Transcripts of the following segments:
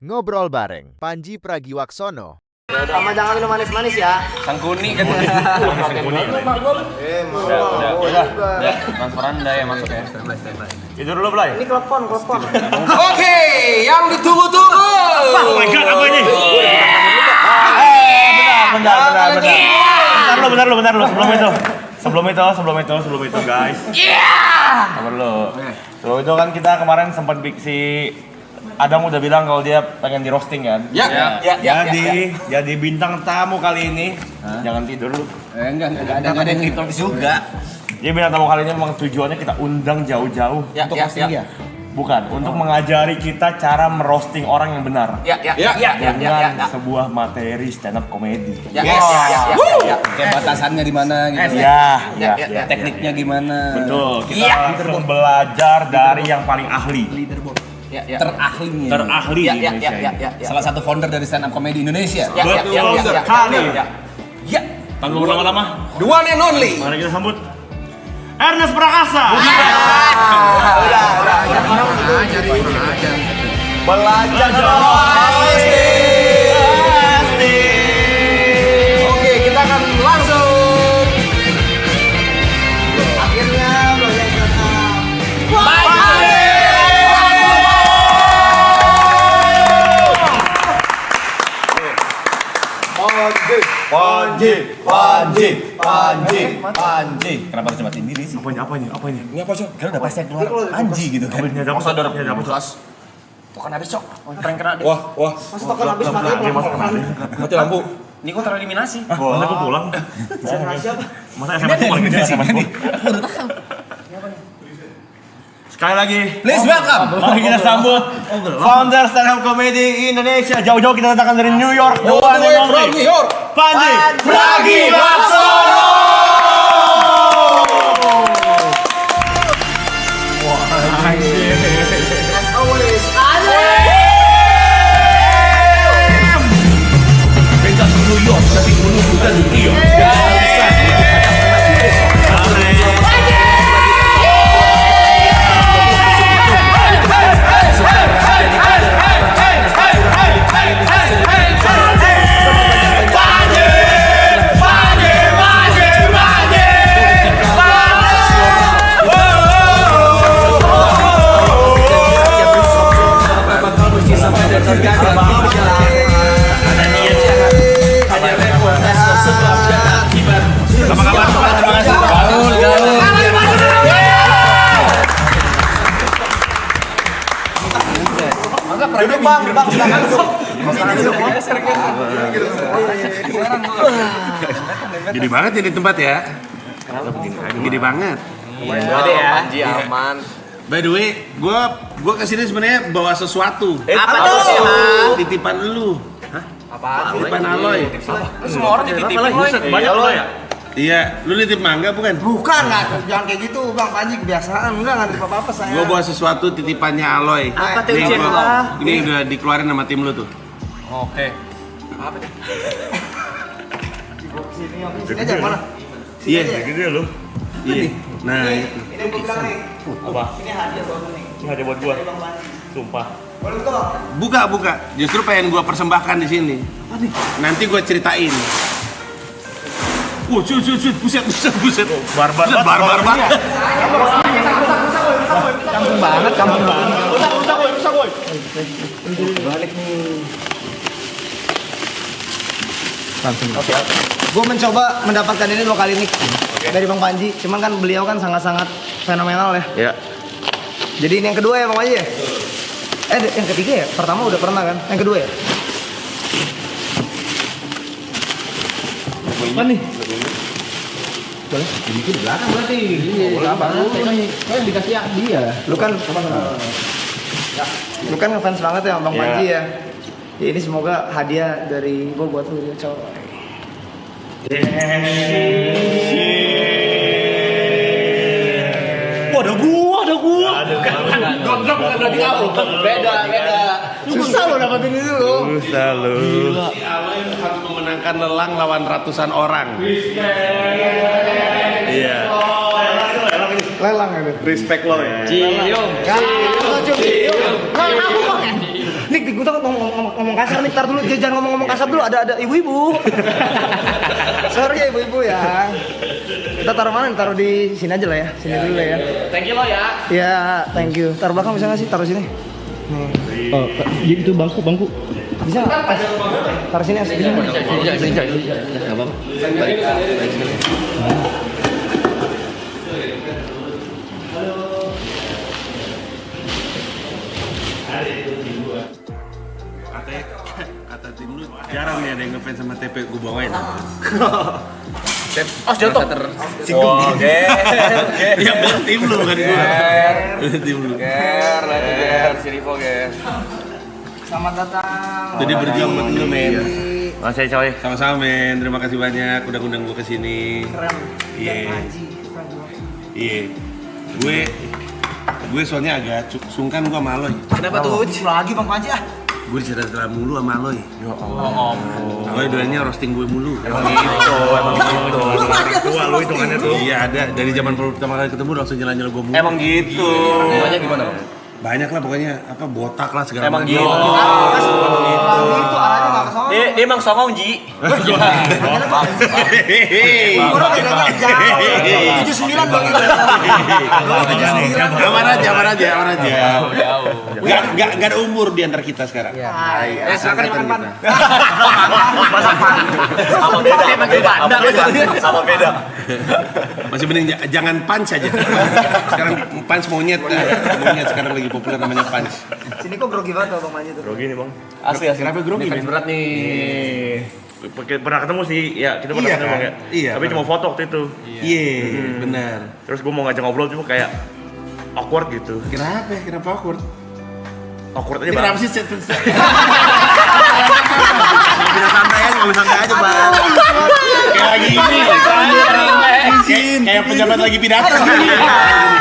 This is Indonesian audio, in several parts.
Ngobrol bareng Panji Pragiwaksono. Sama jangan minum manis-manis ya. Sangkuni kan. Sangkuni. Udah. Transferan dah ya masuk ya. Tidur dulu, Blay. Ini klepon. Oke, yang ditunggu-tunggu. Oh my god, apa ini? Bentar lu. Sebelum itu guys. Sabar lu. Sebelum itu kan kita kemarin sempat si Adam udah bilang kalau dia pengen di roasting kan? Jadi bintang tamu kali ini jangan tidur lu. Enggak ada yang ngikut juga. Jadi bintang tamu kali ini memang tujuannya kita undang jauh-jauh untuk roasting dia. Bukan, untuk mengajari kita cara merosting orang yang benar. Dengan sebuah materi stand up comedy. Kayak batasannya di mana gitu. Ya. Tekniknya gimana? Betul. Kita langsung belajar dari yang paling ahli. Terahli di Indonesia. Salah satu founder dari stand up comedy Indonesia. Betul sekali. Tanpa berlama-lama. The one and only. Mari kita sambut Ernest Prakasa. Belajar. Oke, kita akan langsung. Akhirnya belajar Panji. Kenapa harus matiin diri sih? Apanya? Ini apa, Cok? Kira udah pasti keluar Anji gitu kan. Masa dorong kelas. Token habis, Cok. Prank kena deh. Mas token habis mati. Mati lampu. Ini kok tereliminasi. Masa aku pulang? Siapa? Masa SMS aku pulang? Sekali lagi, Please welcome. mari kita sambut founder stand up comedy Indonesia. Jauh-jauh kita datangkan dari New York. The one and only New York. Panji Pragiwaksono. As always, Beda New York, tapi menunggu dan New York. duduk bang, silakan duduk. Gede banget ini tempat ya. Gede banget. Jadi ya, Panji aman. By the way, gua kesini sebenarnya bawa sesuatu. Apa tuh? Titipan lu. Apaan? Titipan Aloy. Semua orang dititipin. Banyak lo ya? Iya, lu nitip mangga bukan? Bukan lah, jangan kayak gitu bang Panji, kebiasaan. Enggak ngerti apa-apa saya. Gua bawa sesuatu titipannya Aloy. Apa tuh, Ini Cik? ini udah dikeluarin sama tim lu tuh. Oke. Sini aja, mana? Iya, Gede lo. iya. Nah, itu. Ini gue bilang nih, Apa? ini hadiah buat lu nih. Ini hadiah buat gua. Sumpah. Boleh buka bang? Buka. Justru pengen gua persembahkan di sini. Nanti gua ceritain. Buset. Barbar banget. Kampung banget. Rusak woi. Balik nih. Oke. Gue mencoba mendapatkan ini 2 kali nih dari Bang Panji. Cuman kan beliau kan sangat-sangat fenomenal ya. Ya. Jadi ini yang kedua ya Bang Panji ya? Yang ketiga ya? Pertama udah pernah kan? Yang kedua ya? Apa nih? Boleh? Ini di belakang berarti. Iya, yang dikasih dia. Lu kan ngefans banget ya Bang Panji ya. Ya, ini semoga hadiah dari gue buat lu ya, coy. Ada gua. Beda. Susah lo dapetin itu lo. Susah lo. Si Aloy harus memenangkan lelang lawan ratusan orang. Iya. Lelang ya. Respect lo ya. Cium. Cium. Aku bang. Nik, gue tuh ngomong kasar nih, tar dulu, jangan ngomong kasar dulu, ada ibu-ibu. Sorry ya ibu-ibu ya. Kita taruh mana? Taruh di sini aja lah ya, sini dulu lah ya. Thank you lo ya. Ya, thank you. Taruh belakang bisa nggak sih? Taruh sini. Nih. Oh, itu bangku. Bisa nggak? Taruh sini asli. Bisa. Enggak apa-apa. Balik sini. Kata tim lu jarang nih ada yang ngefans sama TP gue bawain. Oh, jatuh. Oke. Ya bener tim lu kan gue. Tim lu. Ger, si Rivo ger. Selamat datang. Jadi berjuang buat lu men. Masih coy. Sama-sama men. Terima kasih banyak udah ngundang gue kesini. Keren. Iya. Haji. Iya. Gue soalnya agak sungkan gue sama Aloy. Kenapa tuh? Lagi Bang Panji ah. Gue cerita mulu sama Aloy. Ya Allah. Aloy doanya roasting gue mulu. Emang gitu. Tua lu hitungannya tuh. Iya ada. Dari zaman pertama kali ketemu langsung nyela-nyela gue mulu. Emang gitu. Namanya gimana, Bang? Banyak lah pokoknya. Apa botak lah segala Emang macam. gitu. Itu arahnya nggak ke sana. Dia emang songong, Ji. Umurnya bedanya jauh. 79 Bang itu. Aman aja. Gak ada umur di antara kita sekarang. Silakan Angkatan dimakan. kita. Sama beda. Masih mending jangan punch aja. Sekarang punch monyet sekarang lagi populer namanya punch. Sini kok grogi banget Bang Panji tuh. Grogi nih bang. Asli. Kenapa grogi? Ini fans berat nih. Pernah ketemu sih, ya kita pernah Iya ketemu kan? ya. Iya, Tapi cuma foto waktu itu. Iya, benar. Terus gue mau ngajak ngobrol cuma kayak awkward gitu. Kenapa awkward? Awkward aja Ini bang. kenapa sih Nggak bisa santai aja bang. Kayak lagi ini. Kayak pejabat lagi pidato.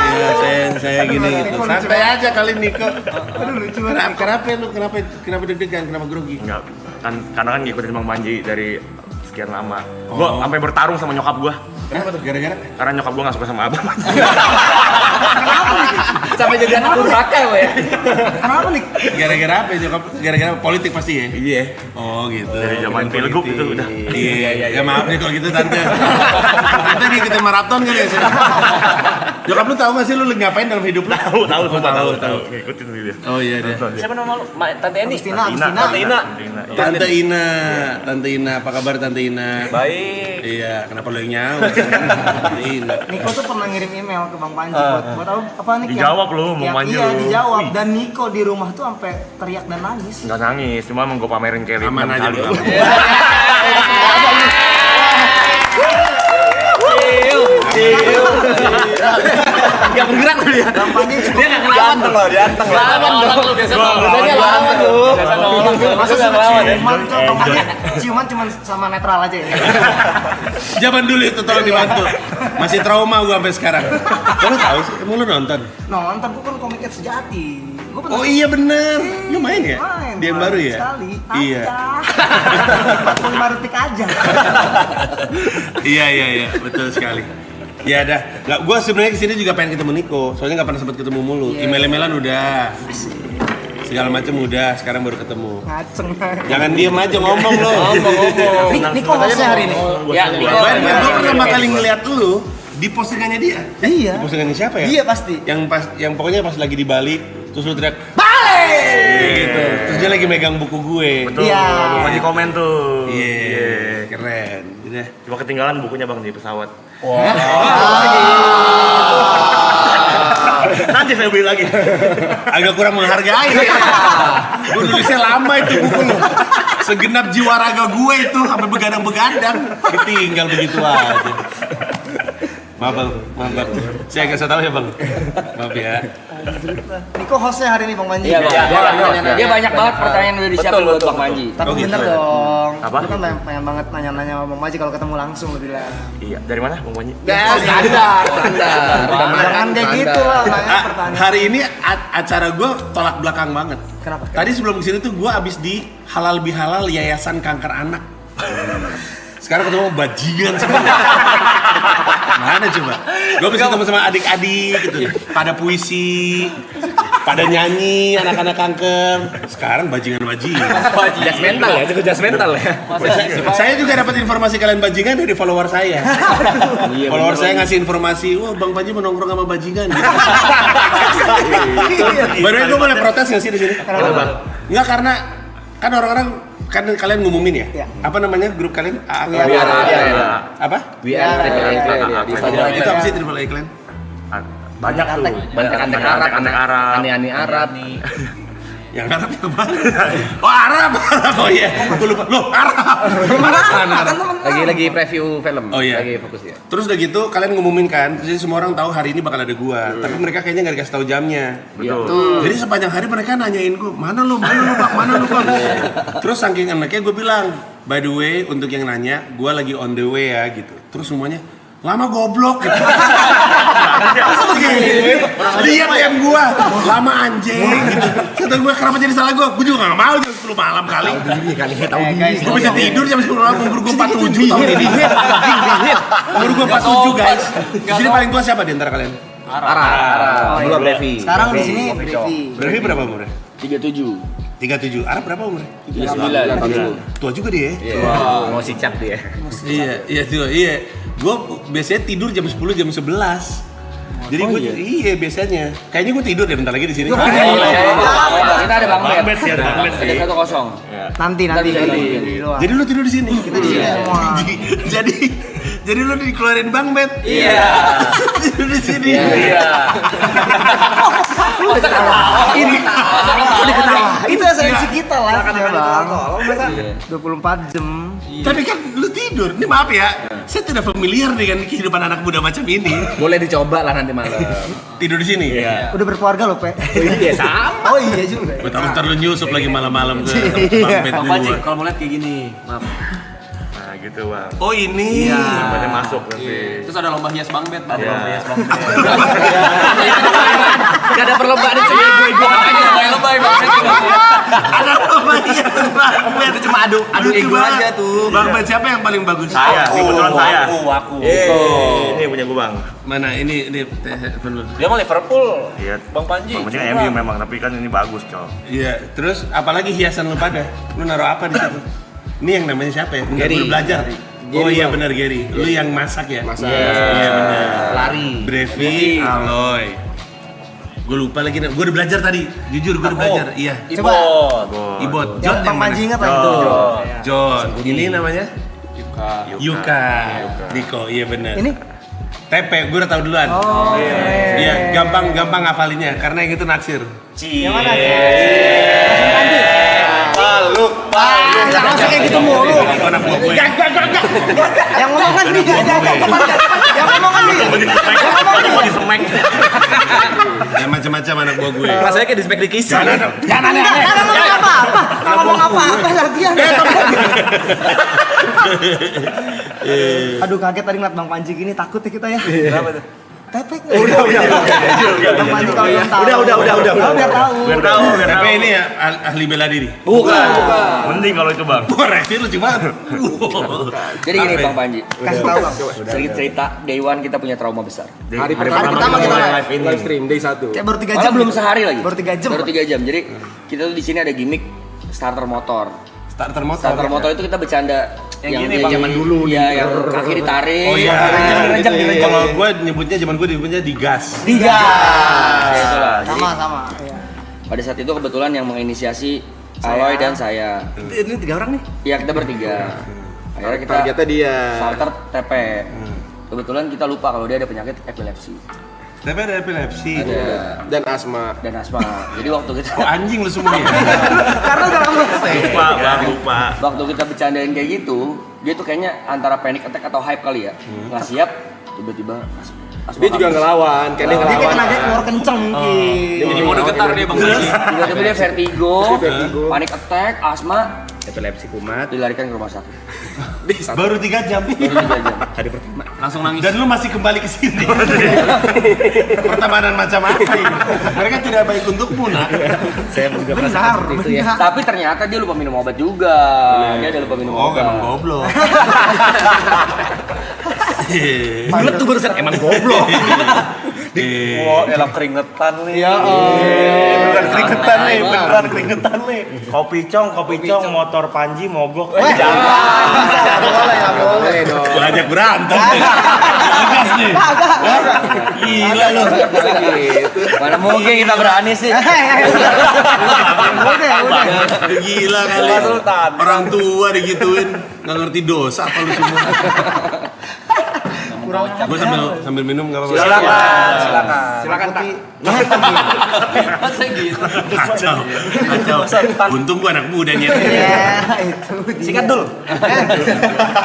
Iya, saya gini gitu. Santai aja kali Niko. Aduh lucu banget. Kenapa deg-degan? Kenapa grogi? Enggak, kan karena kan ngikutin Bang Panji dari sekian lama. Gue sampai bertarung sama nyokap gue. Kenapa tuh? Gara-gara? Karena nyokap gue gak suka sama abang. Sampai jadi anak durhaka ya. Kenapa nih? Gara-gara apa ya nyokap? Gara-gara politik pasti ya? Iya. Oh gitu. Dari zaman pilgub itu udah. Iya. Ya maaf deh kalau gitu tante. Tante ngikutin maraton kan ya? Nyokap lu tahu gak sih lu ngapain dalam hidup lu? Tahu. Ngikutin sih dia. Oh iya deh. Siapa nama lu? Tante Eni. Tante Ina. Tante Ina, apa kabar Tante Ina? Baik. Iya, kenapa lu yang nyawa? Tante Ina. Niko tuh pernah ngirim email ke Bang Panji buat tahu apa nih? Dijawab lu, Bang Panji Iya, lu. dijawab. Wih. Dan Niko di rumah tuh sampai teriak dan nangis. Nggak nangis, cuma emang gue pamerin kayak Aman aja kali. lu. Gak bergerak tuh dia. Bang Panji Dia nggak ngelawan tuh loh, dia anteng lah. Lawan dong. Biasanya lawan lu. masa Biasanya lawan ya. ciuman tuh Bang Panji ciuman cuman sama netral aja ya. Zaman dulu itu tolong dibantu. Masih trauma gua sampai sekarang. Lu tahu sih? Emang lu nonton? Nonton gua kan komik sejati. Gua pernah Oh iya bener. Lu main ya? main. Dia yang baru ya? Sekali. Iya. 45 detik aja. Iya, betul sekali. Ya dah, nggak, gue sebenarnya kesini juga pengen ketemu Niko, soalnya nggak pernah sempat ketemu mulu. Email-emailan udah, segala macam udah, sekarang baru ketemu. Ngaceng. Jangan diem aja ngomong lo. Niko hostnya hari ini. Ya, Gue pertama kali ngeliat lu di postingannya dia. Iya. Di postingannya siapa ya? Iya pasti. Yang pokoknya pas lagi di Bali, terus lu teriak balik gitu. Terus dia lagi megang buku gue. Betul, Iya. Bang Panji komen tuh. Iya, keren. Udah. Cuma ketinggalan bukunya bang di pesawat. Nanti saya beli lagi. Agak kurang menghargai ya. Gue nulisnya lama itu buku lu. Segenap jiwa raga gue itu sampai begadang-begadang. Ditinggal begitu aja. Maaf bang. Saya agak tahu ya bang. Maaf ya. Niko hostnya hari ini Bang Panji. Iya, Bang. Dia banyak banget pertanyaan yang udah disiapin buat Bang Panji. Tapi Oh, bener gitu. dong. Apa? Lu kan pengen banget nanya-nanya sama Bang Panji kalau ketemu langsung lu bilang. Iya, dari mana Bang Panji? Standar. Jangan kayak gitu lah nanya pertanyaan. Hari ini acara gue tolak belakang banget. Kenapa? Tadi sebelum kesini tuh gue abis di halal bihalal Yayasan Kanker Anak. Sekarang ketemu bajingan semua. Mana coba? Gue bisa ketemu sama adik-adik gitu. Pada puisi, pada nyanyi anak-anak kanker. Sekarang bajingan-bajingan. Jas mental ya, cukup jas mental ya. Saya juga dapat informasi kalian bajingan dari follower saya. Follower saya ngasih informasi, wah Bang Panji mau nongkrong sama bajingan. Baru gue boleh protes nggak sih di sini? Enggak, karena kan orang-orang kan kalian ngumumin ya? Apa namanya grup kalian? Apa? Di Instagram Itu apa sih Triple A Clan? Banyak tuh. Banyak anak Arab, aneh-aneh Arab. Yang Arab yang mana? Oh Arab, oh iya, gue lupa. Loh Arab. Mana Arab? Lagi preview film. Oh iya. Lagi fokus ya. Terus udah gitu kalian ngumumin kan, jadi semua orang tahu hari ini bakal ada gua. Tapi mereka kayaknya nggak dikasih tahu jamnya. Betul. Jadi sepanjang hari mereka nanyain gua, mana lu bang? Terus saking anaknya gua bilang, by the way untuk yang nanya, gua lagi on the way ya gitu. Terus semuanya, lama goblok gitu. Lihat yang gua, lama anjing gitu. Kata gua kenapa jadi salah gua juga nggak mau jam 10 malam kali. Gua bisa tidur jam 10 malam, umur gua 47 tahun ini. Umur gua 47 guys. Di sini paling tua siapa di antara kalian? Arab. Belum Brevi. Sekarang di sini Brevi. Brevi berapa umurnya? 37. 37. Arab berapa umurnya? 39. Tua juga dia. Mau sicap dia. Iya. Gue biasanya tidur jam 10, jam 11. Jadi gue iya biasanya. Kayaknya gue tidur deh bentar lagi di sini. Kita ada Bang Bet. Bet ya, Bang Bet sih. Ada 1-0. Nanti. Jadi lu tidur di sini. Kita di sini semua. Jadi lu dikeluarin Bang Bet. Iya. Tidur di sini. Iya. Ini itu esensi kita lah ya bang. Masa 24 jam. Tapi kan lu tidur. Ini maaf ya. Saya tidak familiar dengan kehidupan anak muda macam ini. Boleh dicoba lah nanti malam. Tidur di sini. Iya. Udah berkeluarga loh, Pe. Iya sama. Oh iya juga. Gue tahu ntar lu nyusup lagi malam-malam ke Bang Bet dulu. Kalau mau lihat kayak gini, maaf. Nah gitu bang. Oh ini. Namanya masuk nanti. Terus ada lomba hias Bang Bet, ada Iya. lomba hias Bang Bet. Gak ada perlombaan itu gue Makanya kayak lomba Bang Bet. Ada apa ya Bang Bet? Itu cuma adu ego aja tuh. Bang Bet siapa yang paling bagus? Saya, kebetulan saya. Waku. Ini punya gue bang. Mana ini handphone lu. Dia mau Liverpool. Iya. Bang Panji. Bang Panji kan MU memang, tapi kan ini bagus cow. Iya, terus apalagi hiasan lu pada? Lu naruh apa di situ? Ini yang namanya siapa ya? Bentar, Gary. gua belajar. Oh iya benar Gary. Lu yang masak ya? Iya benar. Lari. Brevi, Aloy. Gue lupa lagi. Gue udah belajar tadi. Jujur gue udah belajar. Iya. Coba. Ibot. Yang Bang mana? Panji ingat lah itu. John. Ini namanya? Yuka. Diko. Iya benar. Ini TP. Gue udah tahu duluan. oh Iya, gampang ngafalinnya karena yang itu naksir. yang mana? Jangan langsung kayak gitu mulu. Itu anak buah gue. Yang ngomong kan dia. Yang ngomong kan dia. Mau disemek. Ya macam-macam anak buah gue. Rasanya kayak di spek di kisah. Jangan ngomong apa-apa. Nggak ngomong apa-apa lagian. Aduh kaget tadi ngeliat Bang Panji gini, takut ya kita ya. Berapa tuh? Tepek. Udah. Bang Panji kalau belum tahu. Udah. Biar tahu. Biar tahu. TP ini ya ahli bela diri. Bukan. Mending kalau itu bang. Wah, reaksi lucu banget. Jadi gini Bang Panji. Kasih tahu Bang. Sedikit cerita, Day One kita punya trauma besar. Hari pertama kita live ini. Live stream Day 1. Kayak baru 3 Malah jam. belum sehari lagi. Baru 3 jam. Baru 3 jam. Jadi kita tuh di sini ada gimmick starter motor. Starter motor. Starter motor itu kita bercanda Yang gini, Bang. zaman dulu. Iya, yang kaki ditarik. Oh iya. Direnjang. Kalau gue nyebutnya zaman gue nyebutnya digas. Ya, itulah. Jadi, Sama. Iya. pada saat itu kebetulan yang menginisiasi Aloy dan saya. Ini 3 orang nih. Iya, kita bertiga. Akhirnya kita Targetnya dia. starter TP. Kebetulan kita lupa kalau dia ada penyakit epilepsi. TP ada epilepsi. Ada Dan asma. dan asma. Jadi waktu kita Oh anjing lu semua ya. Karena udah lama. Lupa. waktu kita bercandain kayak gitu, dia tuh kayaknya antara panic attack atau hype kali ya. Nggak siap, tiba-tiba asma Dia juga habis. ngelawan, kayak dia Dia kayak ngelawan. tenaga keluar kenceng mungkin. Jadi mode getar dia Bang Panji. Tiba-tiba dia vertigo, Vertigo. panic attack, asma, Epilepsi kumat. dilarikan ke rumah sakit. Baru 3 jam. Baru 3 jam. Hari pertama. Langsung nangis. Dan lu masih kembali ke sini. Pertemanan macam apa ini? Mereka tidak baik untukmu, nak. Saya juga merasa seperti itu ya. Tapi ternyata dia lupa minum obat juga. Dia ada lupa minum Oh, obat. emang goblok. Bulat tuh barusan emang goblok. Wah, elok keringetan nih. Ya, Beneran keringetan nih, beneran keringetan nih. Kopi cong, motor Panji mogok. Nggak boleh dong. Gua ajak berantem. Tegas nih. Gila lu. Mana mungkin kita berani sih. Udah. Gila kali. Orang tua digituin nggak ngerti dosa apa lu semua. Gue sambil minum nggak apa-apa. Silakan Kak. Masa gitu. Kacau. Untung gue anak muda nih. Ya, itu. Sikat dulu.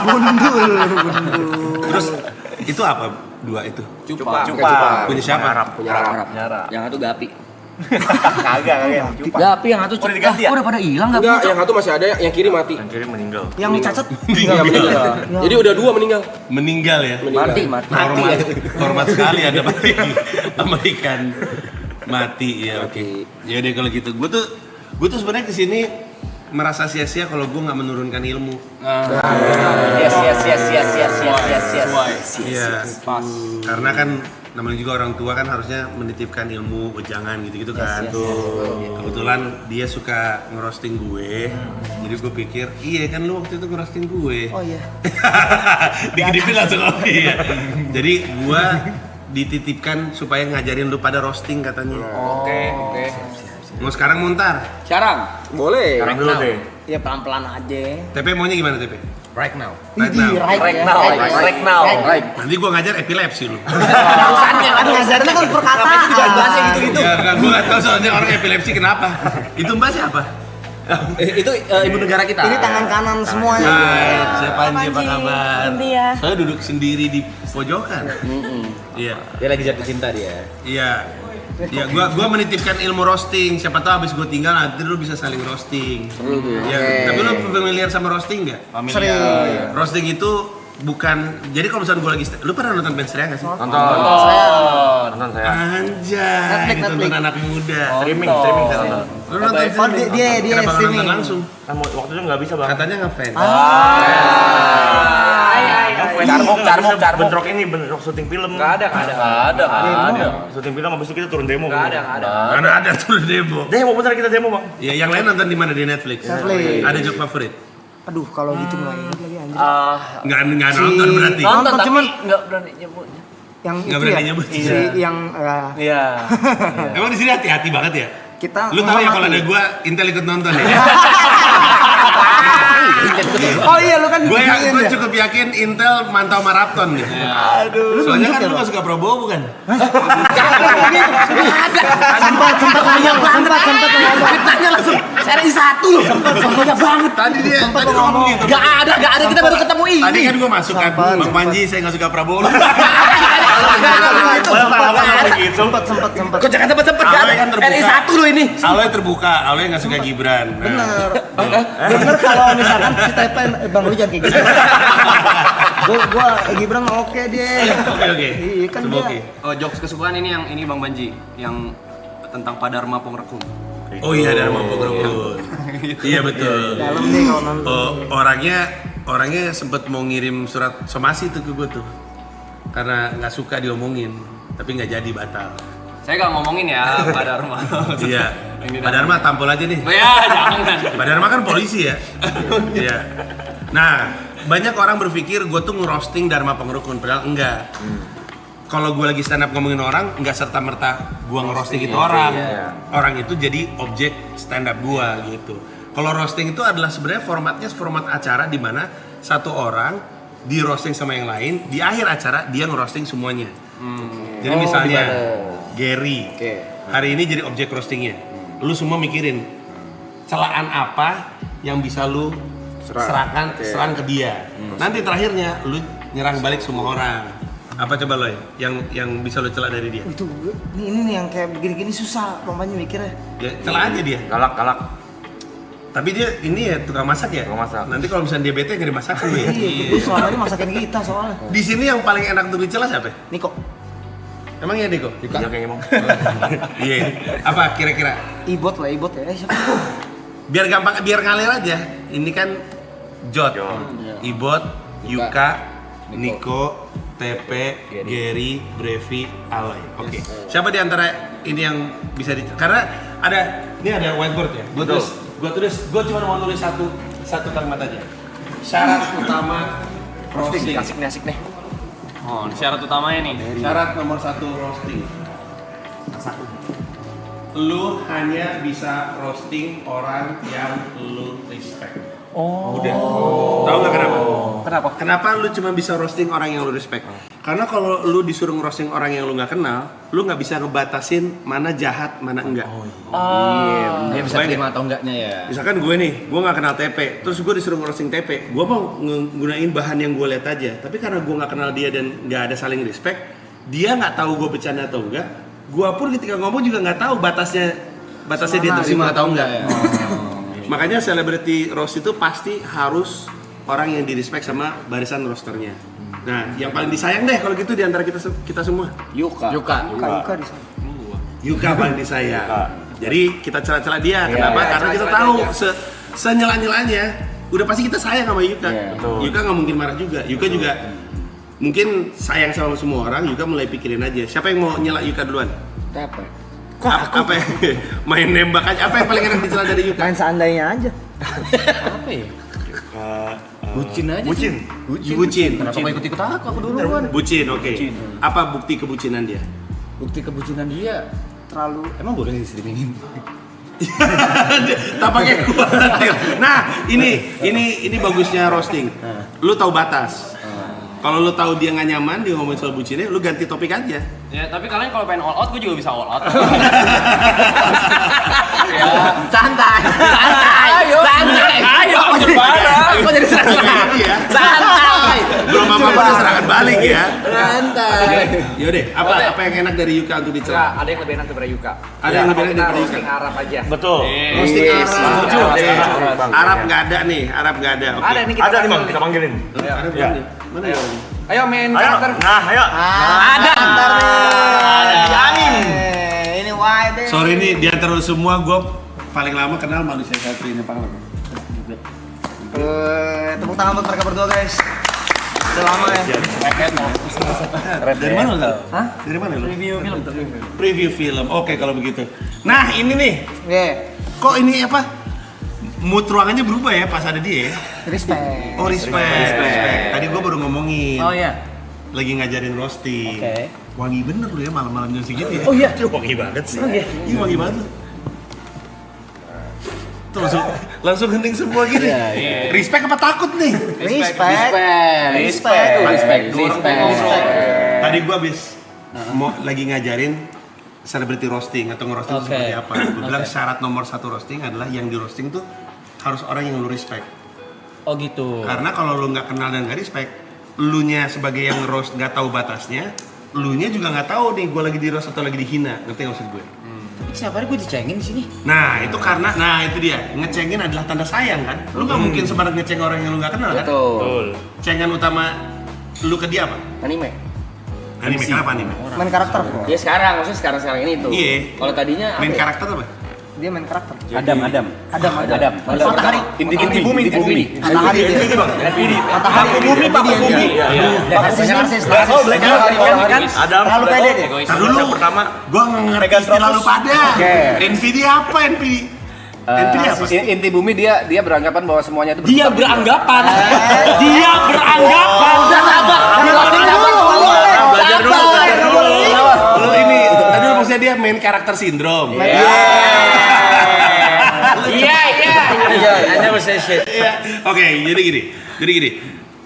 Gundul. Terus itu apa dua itu? Cupa. Punya siapa? Nyarap. Yang satu Gapi. Kagak. Gapi yang satu Udah diganti ya? udah pada hilang Gapi. Enggak, yang satu masih ada, yang kiri mati. Yang kiri meninggal. Yang cacat. Iya, meninggal. Jadi udah 2 meninggal. Meninggal ya. Mati. Hormat sekali ada mati sama ikan mati ya. Oke. Ya deh kalau gitu. Gue tuh sebenarnya kesini merasa sia-sia kalau gue nggak menurunkan ilmu. Yes. Iya. Karena kan namanya juga orang tua kan harusnya menitipkan ilmu, wejangan gitu-gitu kan. Kebetulan dia suka ngerosting gue. Jadi gue pikir, iya kan lu waktu itu ngerosting gue. Oh iya. Dikit-dikit langsung oh iya. Jadi gue dititipkan supaya ngajarin lu pada roasting katanya. Oke. Mau sekarang mau ntar? Sekarang. Boleh. Sekarang dulu deh. Ya pelan-pelan aja. TP maunya gimana TP? Right now. Right now. Right now. Nanti gue ngajar epilepsi lu. Urusannya kan ngajarnya kan perkataan. bahasa gitu-gitu. Ya kan gue gak tau soalnya orang epilepsi kenapa. Itu mbak siapa? Itu ibu negara kita. Ini tangan kanan semuanya. Hai, saya Panji, apa kabar? Iya. Saya duduk sendiri di pojokan. Iya. Dia lagi jatuh cinta dia. Iya. Ya, gua menitipkan ilmu roasting. Siapa tahu abis gua tinggal nanti lu bisa saling roasting. Seru tuh ya. Ya, tapi lu familiar sama roasting nggak? Sering. Roasting itu bukan. Jadi kalau misalnya gua lagi, lu pernah nonton band Serea nggak sih? Nonton saya. Anjay, nonton anak muda. Streaming saya nonton. Lu nonton Oh, dia Kenapa nggak streaming. nonton langsung? Kan waktu itu nggak bisa bang. Katanya ngefans. Carmuk. Bentrok ini, bentrok syuting film. Nggak ada. Syuting film habis itu kita turun demo. Mana ada tuh demo. Demo bener kita demo bang. Ya, yang lain nonton di mana di Netflix? Netflix. Ada joke favorit? Aduh, kalau gitu nggak ingat lagi anjir. Nggak nonton berarti. Nonton cuman nggak berani nyebut. yang Nggak itu berani ya. nyebut. Si yang Iya. Emang di sini hati-hati banget ya? kita Lu tahu ya kalau ada menghormati. gua Intel ikut nonton ya? Oh iya, lu kan Gue diginiin ya? cukup yakin Intel mantau Marapton nih. Aduh. Soalnya kan lu gak suka Prabowo bukan? Sempat ngomong. Fitnahnya langsung seri 1 loh. Banyak banget. Tadi dia ngomong gitu. Gak ada kita baru ketemu ini. Tadi kan gua masuk kan, Bang Panji saya gak suka Prabowo. Sempet. Kok jangan sempet gak ada. Awalnya kan terbuka. RI 1 loh ini. Awalnya terbuka, awalnya gak suka Gibran. Nah, Bener kalau misalkan si Tepen, Bang Lu jangan kayak gitu. Gua Gibran oke dia. Oke. Iya kan Semua dia. oke. Oh, jokes kesukaan ini yang ini Bang Banji, yang tentang Padarma Pongrekum. Oh iya, ada Mampu Ngerebut. Iya betul. Dalam nih kalau nonton. Oh, orangnya sempet mau ngirim surat somasi tuh ke gue tuh. Karena nggak suka diomongin, tapi nggak jadi batal. Saya gak ngomongin ya Padarma. Iya. Pak Dharma tampol aja nih. Oh ya, jangan. Pak Dharma kan polisi ya. Iya. Nah, banyak orang berpikir gue tuh ngerosting Dharma Pangrukun, padahal enggak. Kalau gue lagi stand up ngomongin orang, enggak serta merta gue ngerosting itu orang. Orang itu jadi objek stand up gue gitu. Kalau roasting itu adalah sebenarnya formatnya format acara di mana satu orang di roasting sama yang lain, di akhir acara dia ngerosting semuanya. Jadi misalnya Gary hari ini jadi objek roastingnya. Lu semua mikirin celaan apa yang bisa lu serang ke dia. Nanti terakhirnya lu nyerang balik semua orang. Apa coba lo yang bisa lu celak dari dia? Itu ini nih yang kayak begini-gini susah mamanya mikirnya. Ya celah aja dia. Galak. Tapi dia ini ya tukang masak ya. Tukang masak. Nanti kalau misalnya dia bete nggak dimasakin ya. Iya, soalnya ini masakin kita soalnya. Di sini yang paling enak untuk dicela siapa? Niko. Emang ya Diko? Iya kayak ngomong. Iya. Apa kira-kira? Ibot ya. Siapa? Biar gampang, biar ngalir aja. Ini kan Jot, Ibot, Yuka, Niko, TP, Gary, Brevi, Aloy. Oke. Siapa di antara ini yang bisa karena ini ada whiteboard ya. Gue cuma mau tulis satu kalimat aja. Syarat utama roasting. Asik nih. Oh, ini syarat utamanya nih. Syarat nomor 1 roasting. Lu hanya bisa roasting orang yang lu respect. Udah. Tahu nggak kenapa? Kenapa lu cuma bisa roasting orang yang lu respect? Karena kalau lu disuruh roasting orang yang lu nggak kenal, lu nggak bisa ngebatasin mana jahat, mana enggak. Dia bisa terima atau enggaknya ya. Misalkan gue nggak kenal TP, terus gue disuruh roasting TP, gue mau nggunain bahan yang gue lihat aja. Tapi karena gue nggak kenal dia dan nggak ada saling respect, dia nggak tahu gue bercanda atau enggak. Gue pun ketika ngomong juga nggak tahu batasnya dia terima atau enggak. Makanya celebrity roast itu pasti harus orang yang di-respect sama barisan roasternya. Nah, yang paling disayang deh kalau gitu di antara kita semua. Yuka disayang. Yuka paling disayang. Jadi kita celah-celah dia. Kenapa? Karena kita tahu senyela-nyelanya udah pasti kita sayang sama Yuka. Yuka nggak mungkin marah juga. Yuka juga mungkin sayang sama semua orang. Yuka mulai pikirin aja. Siapa yang mau nyela Yuka duluan? TP. Apa main nembak aja, apa yang paling enak dicela dari Yuka? Main seandainya aja. Apa ya? Bucin aja. Bucin. Kenapa mau ikut aku duluan? Bucin, oke. Apa bukti kebucinan dia? Bukti kebucinan dia terlalu emang boleh di-streamingin? Tak pakai kuatir. Nah, ini bagusnya roasting. Lu tahu batas. Kalau lu tahu dia nggak nyaman dia ngomongin soal bucinnya, lu ganti topik aja. Ya, tapi kalian kalau pengen all out, gue juga bisa all out. Santai. Ayo, Kok jadi serangan? Santai. Belum apa-apa serangan balik ya. Santai. Yaudah, apa yang enak dari Yuka untuk dicela? Ada yang lebih enak daripada Yuka. Ada yang lebih enak daripada Yuka. Roasting Arab aja. Betul. Roasting Arab. Arab nggak ada nih, Arab nggak ada. Oke. Ada nih kita. Ada nih Bang, kita panggilin. Arab Ya. mana ya? Ayo main Ayo. karakter. Nah, ayo. Ada antar Janin. Ini wide. Sorry nih di antara lu semua gue paling lama kenal manusia satu ini Pak. Tepuk tangan buat mereka berdua guys. Udah lama ya. Dari mana lu? Hah? Dari mana lu? Preview film. Oke kalau begitu. Nah ini nih. Kok ini apa? Mood ruangannya berubah ya pas ada dia. Respect. Oh respect. Tadi gue baru ngomongin. Oh iya. Lagi ngajarin roasting. Oke. Wangi bener lu ya malam-malam jam segitu ya. Oh iya. Wangi banget sih. Iya wangi banget lu. Tuh langsung hening semua gini. Respect apa takut nih? Respect. Tadi gua habis mau lagi ngajarin celebrity roasting atau ngerosting seperti apa. Gua bilang syarat nomor 1 roasting adalah yang di roasting tuh harus orang yang lu respect. Oh gitu. Karena kalau lu nggak kenal dan nggak respect, lunya sebagai yang roast nggak tahu batasnya, lunya juga nggak tahu nih gua lagi di roast atau lagi dihina. Ngerti nggak maksud gue? Tapi siapa hari gue dicengin di sini? Nah itu karena, itu dia ngecengin adalah tanda sayang kan. Lu nggak mungkin sembarang ngeceng orang yang lu nggak kenal kan. Betul. Cengan utama lu ke dia apa? Anime. Anime kenapa anime? Main karakter. Dia sekarang, maksudnya sekarang ini tuh. Iya. Kalau tadinya Main apa ya? karakter apa? Dia main karakter. Adam. Matahari. Inti bumi. Matahari dia. Matahari. Bumi, Pak Bumi. Narsis. Ada Terlalu pede deh. Ntar dulu, pertama gua ngerti istilah lu pada. NVD apa NVD? NVD apa? Inti bumi dia beranggapan bahwa semuanya itu Dia beranggapan. belajar dulu. Lu ini, tadi lu maksudnya dia main karakter sindrom. Iya. Hanya shit. Oke, jadi gini.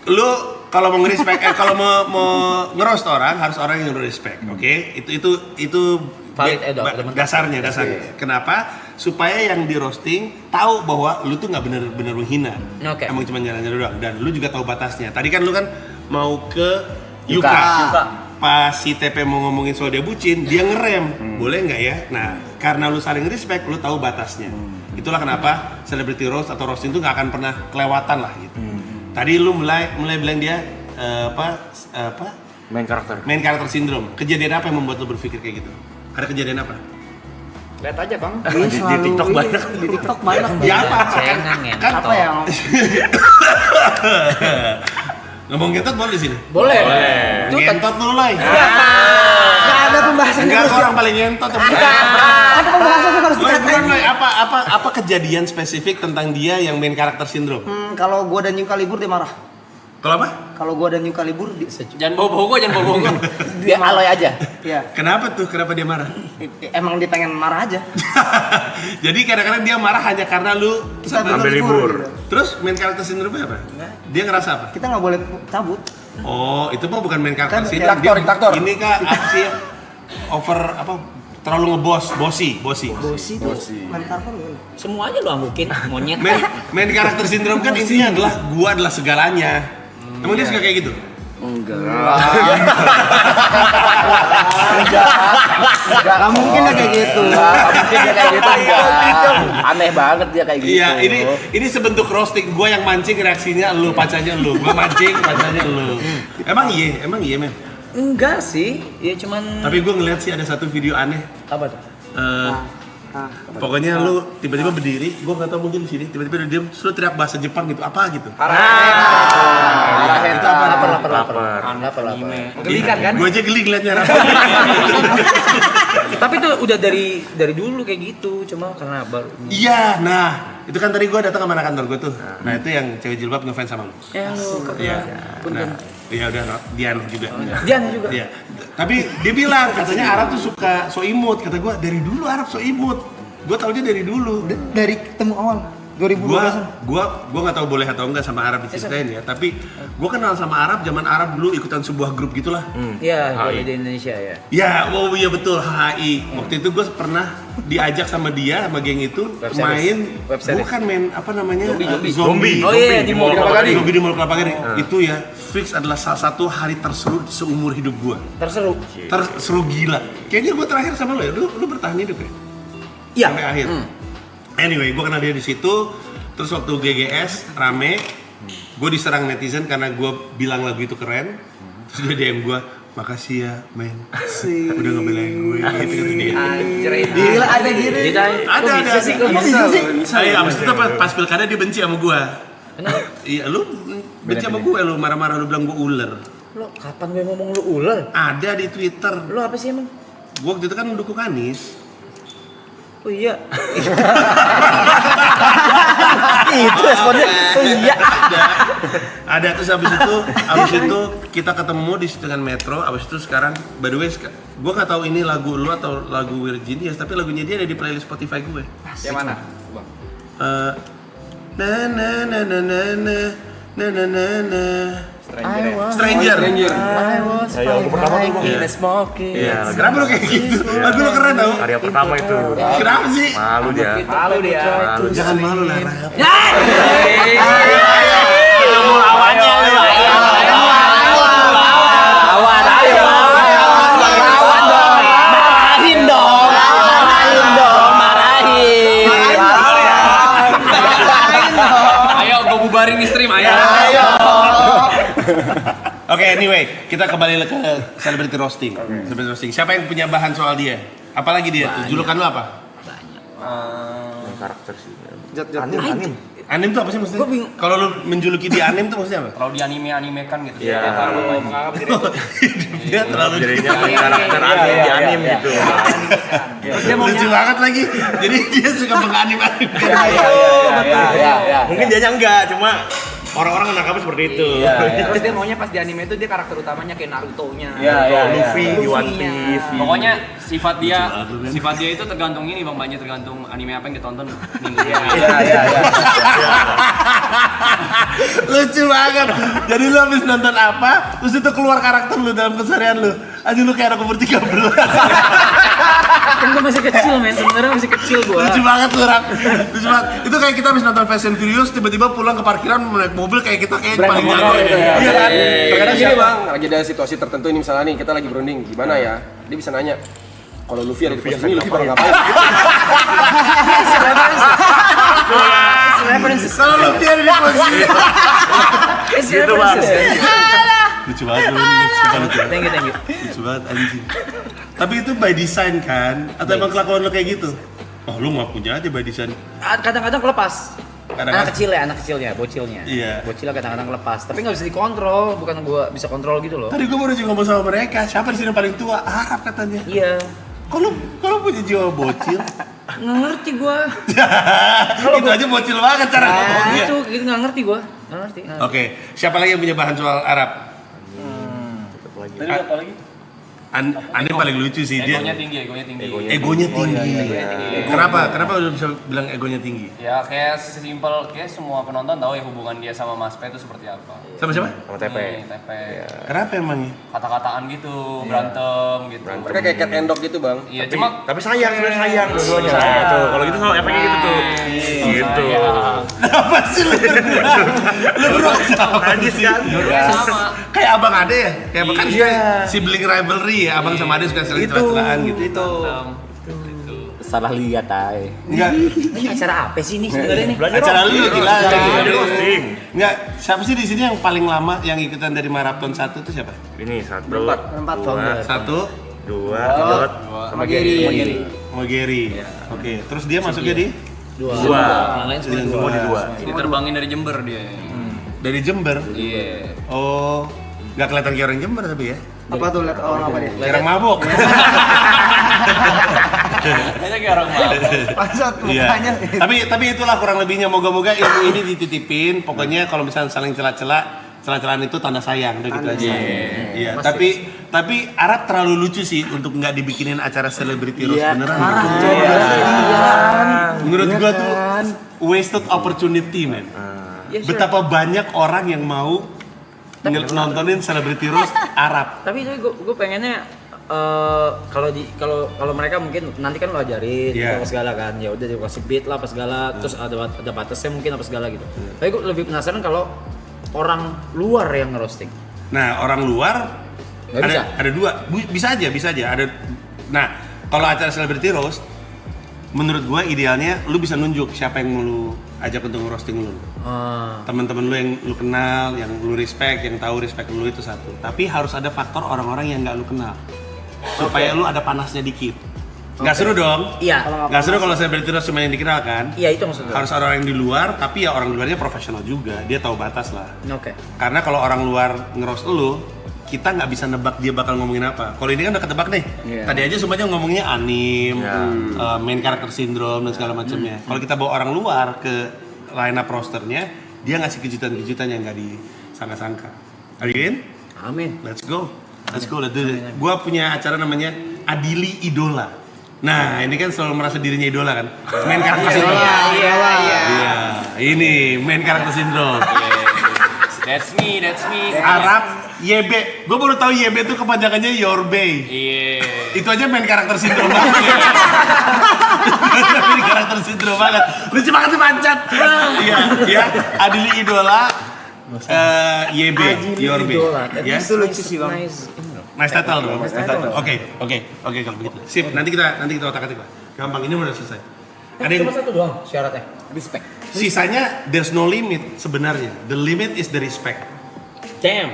Lu kalau mau nge-respect, kalau mau nge-roast orang harus orang yang lu respect, oke? Itu Valid, dasarnya. Kenapa? Supaya yang di roasting tahu bahwa lu tuh nggak bener-bener menghina. Oke. Emang cuma jalan-jalan doang. Dan lu juga tahu batasnya. Tadi kan lu kan mau ke Yuka. Pas si TP mau ngomongin soal dia bucin, dia ngerem. Boleh nggak ya? Nah, karena lu saling respect, lu tahu batasnya. Itulah kenapa celebrity roast atau roasting itu nggak akan pernah kelewatan lah gitu. Tadi lu mulai bilang dia main karakter. main karakter sindrom. Kejadian apa yang membuat lu berpikir kayak gitu? Ada kejadian apa? lihat aja bang. Di TikTok banyak. Di TikTok banyak. Ya apa? Cengan ya. Kan Apa yang Ngomong ngentot boleh di sini? Boleh. Ngentot lu lah. Nggak ada pembahasan Enggak, terus. gua orang paling ngentot. Ada pembahasan tuh harus Bukan, dikatain. Loy. Apa kejadian spesifik tentang dia yang main karakter sindrom? Kalau gua dan Yuka libur dia marah. Kalau apa? Kalau gua dan Yuka libur Jangan bawa-bawa gua, jangan bawa-bawa gua. Dia aloy aja. ya Kenapa tuh? Kenapa dia marah? emang dia pengen marah aja. Jadi kadang-kadang dia marah hanya karena lu Kita Ambil libur. gitu. terus main karakter sindromnya apa? Dia ngerasa apa? Kita nggak boleh cabut. Oh, itu mah bukan main karakter Kan sindrom. diktator. Ini kah apa sih? Over apa? Terlalu bosi. Bosi tuh main karpet gimana? Semuanya lu anggukin, monyet. Main karakter sindrom kan intinya adalah gua adalah segalanya. Emang dia suka kayak gitu? Nggak mungkin dia kayak gitu. Mungkin dia kayak gitu enggak. Aneh banget dia kayak gitu. Iya, ini sebentuk roasting. Gua yang mancing, reaksinya lu, pacarnya lu. Gua mancing, pacarnya lu. Emang iya, men. Enggak sih, ya cuman Tapi gua ngeliat sih ada satu video aneh. apa tuh? Pokoknya lu tiba-tiba berdiri, gua nggak tahu mungkin di sini, tiba-tiba lu diem, terus lu teriak bahasa Jepang gitu, apa gitu? Itu apa? Lapar. Menggelikan kan? Gua aja geli ngeliatnya. Tapi itu udah dari dulu kayak gitu, cuma karena baru. Iya, nah itu kan tadi gua datang sama anak kantor gua tuh. Nah itu yang cewek jilbab ngefans sama lu. Iya. Nah, iya udah, Dian juga. Dian juga. Iya. Tapi dia bilang katanya Arab tuh suka so imut. Kata gua dari dulu Arab so imut. Gua taunya dari dulu. Dari ketemu awal 2012. Gua nggak tahu boleh atau enggak sama Arab diceritain ya. Tapi gua kenal sama Arab zaman Arab dulu ikutan sebuah grup gitulah. Iya, boleh di Indonesia ya. Ya, oh iya betul HI. Waktu itu gue pernah diajak sama dia sama geng itu main. Bukan main apa namanya? Zombie. Oh iya, di Mall Kelapa Gading. Zombie di Mall Kelapa Gading. Itu ya fix adalah salah satu hari terseru seumur hidup gue. Terseru. Terseru gila. Kayaknya gue terakhir sama lo ya. Lu bertahan hidup ya? Iya. Sampai akhir. Anyway, gue kenal dia di situ. Terus waktu GGS rame, gue diserang netizen karena gue bilang lagu itu keren. Terus dia DM gue, makasih ya men, udah ngebelain gue gitu dia. Gila ada gitu. Ada. Bisa sih. Saya abis itu pas pilkada dia benci sama gue. Iya, lu benci sama gue, lu marah-marah, lu bilang gue ular. Lo kapan gue ngomong lu ular? Ada di Twitter. Lo apa sih emang? Gue waktu itu kan mendukung Anies. Oh iya. Itu responnya. Oh iya. Ada terus abis itu kita ketemu di Setengah Metro. Abis itu sekarang, by the way, gue nggak tahu ini lagu lu atau lagu Virginius, tapi lagunya dia ada di playlist Spotify gue. Yang mana? Stranger. Saya lagu pertama tuh Iya. Kenapa lu kayak gitu? Lagu lu keren tau. Karya pertama itu. Kenapa sih? Malu dia. Malu dia. Jangan malu lah, Rap. Lawannya lu. Lawan ayo. Lawan dong. Marahin dong. Marahin. Ayo gua bubarin nih stream, ayo. Oke, anyway, kita kembali ke celebrity roasting. Celebrity roasting. Siapa yang punya bahan soal dia? Apalagi dia tuh? Julukan lu apa? Karakter sih. Anim tuh apa sih maksudnya? Kalau lu menjuluki dia anim tuh maksudnya apa? Kalau di anime-animekan gitu. Iya. Dia terlalu Jadinya karakter anime di anime gitu. lucu banget lagi. Jadi dia suka menganim-anim. Iya. Mungkin dianya enggak, cuma orang-orang nangkapnya seperti itu. Terus dia maunya pas di anime itu dia karakter utamanya kayak Naruto-nya. Luffy di One Piece. Pokoknya sifat dia itu tergantung ini Bang Banji, tergantung anime apa yang ditonton minggu ini. Lucu banget. Jadi lu habis nonton apa, terus itu keluar karakter lu dalam keseharian lu. Aja lu kayak anak umur 13. Kan gue masih kecil men, sebenarnya masih kecil gue. Lucu banget lu, Rap. Lucu banget. Itu kayak kita habis nonton Fast and Furious, tiba-tiba pulang ke parkiran naik mobil kayak kita kayak paling jago. Iya kan? Terkadang gini bang, lagi ada situasi tertentu ini misalnya nih kita lagi berunding, gimana ya? Dia bisa nanya, kalau Luffy ada di posisi ini, Luffy bakal ngapain? Kalau Luffy ada di posisi ini. Gitu bang. Lucu banget lu. Thank you. Lucu banget anjing. Tapi itu by design kan? Atau emang kelakuan lu kayak gitu? Oh lu ngakunya aja by design. Kadang-kadang kelepas. Anak kecilnya, bocilnya. Iya. Bocilnya kadang-kadang lepas, tapi nggak bisa dikontrol, bukan gua bisa kontrol gitu loh. Tadi gue baru juga ngomong sama mereka, siapa di sini yang paling tua? Arab katanya. Iya. Kalau punya jiwa bocil, Nggak ngerti gua. itu aja bocil banget cara ngomongnya. Gitu nggak ngerti gua. Nggak ngerti. Oke, siapa lagi yang punya bahan soal Arab? Tadi apa lagi? Anda paling lucu sih dia. Egonya tinggi. Egonya tinggi. Kenapa lu bisa bilang egonya tinggi? Ya kayak sesimpel, kayak semua penonton tahu ya hubungan dia sama Mas P itu seperti apa. Sama siapa? Sama TP. Nih, TP. Kenapa emangnya? Kata-kataan gitu, berantem gitu. Mereka kayak cat and dog gitu, Bang. Iya, cuma Tapi sayang, sebenarnya sayang dua-duanya. Tuh, kalau gitu selalu efeknya gitu tuh. Gitu. Apa sih lu berdua? Lu berdua sama Najis kan? sama. Kayak abang ade ya? Kayak abang kan sibling rivalry ya, abang sama ade suka saling celah-celahan gitu. Itu. Salah lihat ay. Enggak, Ini acara apa sih ini sebenarnya nih? acara lu gila. Lagi roasting. Enggak, siapa sih di sini yang paling lama yang ikutan dari maraton 1 itu siapa? Ini 1, Empat founder. 1, 2, Jod, sama Gary. Mogeri. Oke, terus dia masuknya di Dua. Yang lain semua di 2. Diterbangin dari Jember dia. dari Jember. Iya. Oh, nggak kelihatan kayak orang Jember tapi ya. Apa tuh lihat orang apa dia? Kayak orang mabok. Kayaknya kayak orang mabuk. Pasat Iya. mukanya. Tapi itulah kurang lebihnya. Moga-moga ilmu ini dititipin. Pokoknya kalau misalnya saling celah-celahan itu tanda sayang, udah gitu aja. Iya. Tapi Arab terlalu lucu sih untuk nggak dibikinin acara celebrity roast beneran. Menurut gua tuh wasted opportunity, man. Betapa banyak orang yang mau nontonin celebrity roast Arab. Tapi gue pengennya kalau mereka mungkin nanti kan lo ajarin apa segala kan, ya udah dikasih beat lah apa segala, terus ada batasnya mungkin apa segala gitu. Tapi gue lebih penasaran kalau orang luar yang ngerosting. Nah, orang luar ada dua, bisa aja ada. Nah, kalau acara celebrity roast, menurut gua idealnya lu bisa nunjuk siapa yang mau lu ajak untuk ngerosting lu. Teman-teman lu yang lu kenal, yang lu respect, yang tahu respect lu itu satu. Tapi harus ada faktor orang-orang yang nggak lu kenal, supaya lu ada panasnya dikit. Nggak seru dong? Iya. Nggak seru kalau celebrity roast cuma yang dikenal kan? Iya, itu maksudnya. Harus orang yang di luar, tapi ya orang luarnya profesional juga. Dia tahu batas lah. Oke. Karena kalau orang luar ngeroast lu, kita nggak bisa nebak dia bakal ngomongin apa. Kalau ini kan udah ketebak nih. Tadi aja semuanya ngomongnya anim, main character syndrome dan segala macamnya. Kalau kita bawa orang luar ke line up rosternya, dia ngasih kejutan-kejutan yang nggak disangka-sangka. Are you in? Amin. Let's go, let's do it. Gua punya acara namanya Adili Idola. Nah, ini kan selalu merasa dirinya idola kan? Main karakter syndrome. Iya. Ini main karakter syndrome. That's me. Arab YB. Gue baru tahu YB itu kepanjangannya Your Bay. Iya. Itu aja main karakter sindrom banget. Main karakter sindrom banget. Lucu banget tuh pancat. Iya. Adili Idola. YB. Your Bay. Ya. Itu lucu sih, Bang. Nice title dong. Oke kalau begitu. Sip. Nanti kita otak-atik lah. Gampang, ini udah selesai. Ada yang Cuma satu doang syaratnya. Respect. sisanya there's no limit sebenarnya. The limit is the respect. Damn.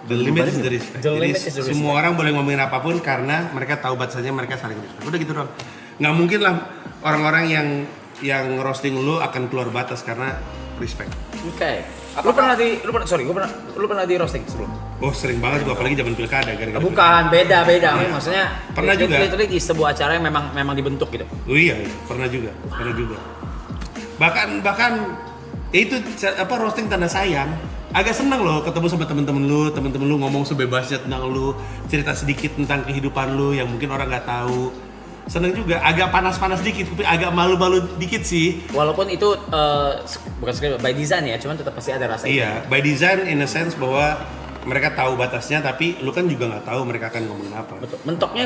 The limit is the respect. The Jadi limit is the respect. semua orang boleh ngomongin apapun karena mereka tahu batasannya, mereka saling respect. Udah gitu doang. Nggak mungkin lah orang-orang yang roasting lu akan keluar batas karena respect. Oke. Lu pernah di roasting sebelum? Oh sering banget gua, apalagi zaman pilkada gara-gara. Bukan, beda. Maksudnya Pernah juga. Literally di sebuah acara yang memang dibentuk gitu. Oh iya, pernah juga. Bahkan ya itu apa roasting tanda sayang. Agak senang loh ketemu sama temen-temen lu ngomong sebebasnya tentang lu, cerita sedikit tentang kehidupan lu yang mungkin orang nggak tahu. Seneng juga, agak panas-panas dikit, tapi agak malu-malu dikit sih. Walaupun itu bukan sekali by design ya, cuman tetap pasti ada rasa. Iya, by design in a sense bahwa mereka tahu batasnya, tapi lu kan juga nggak tahu mereka akan ngomongin apa. Betul. Mentoknya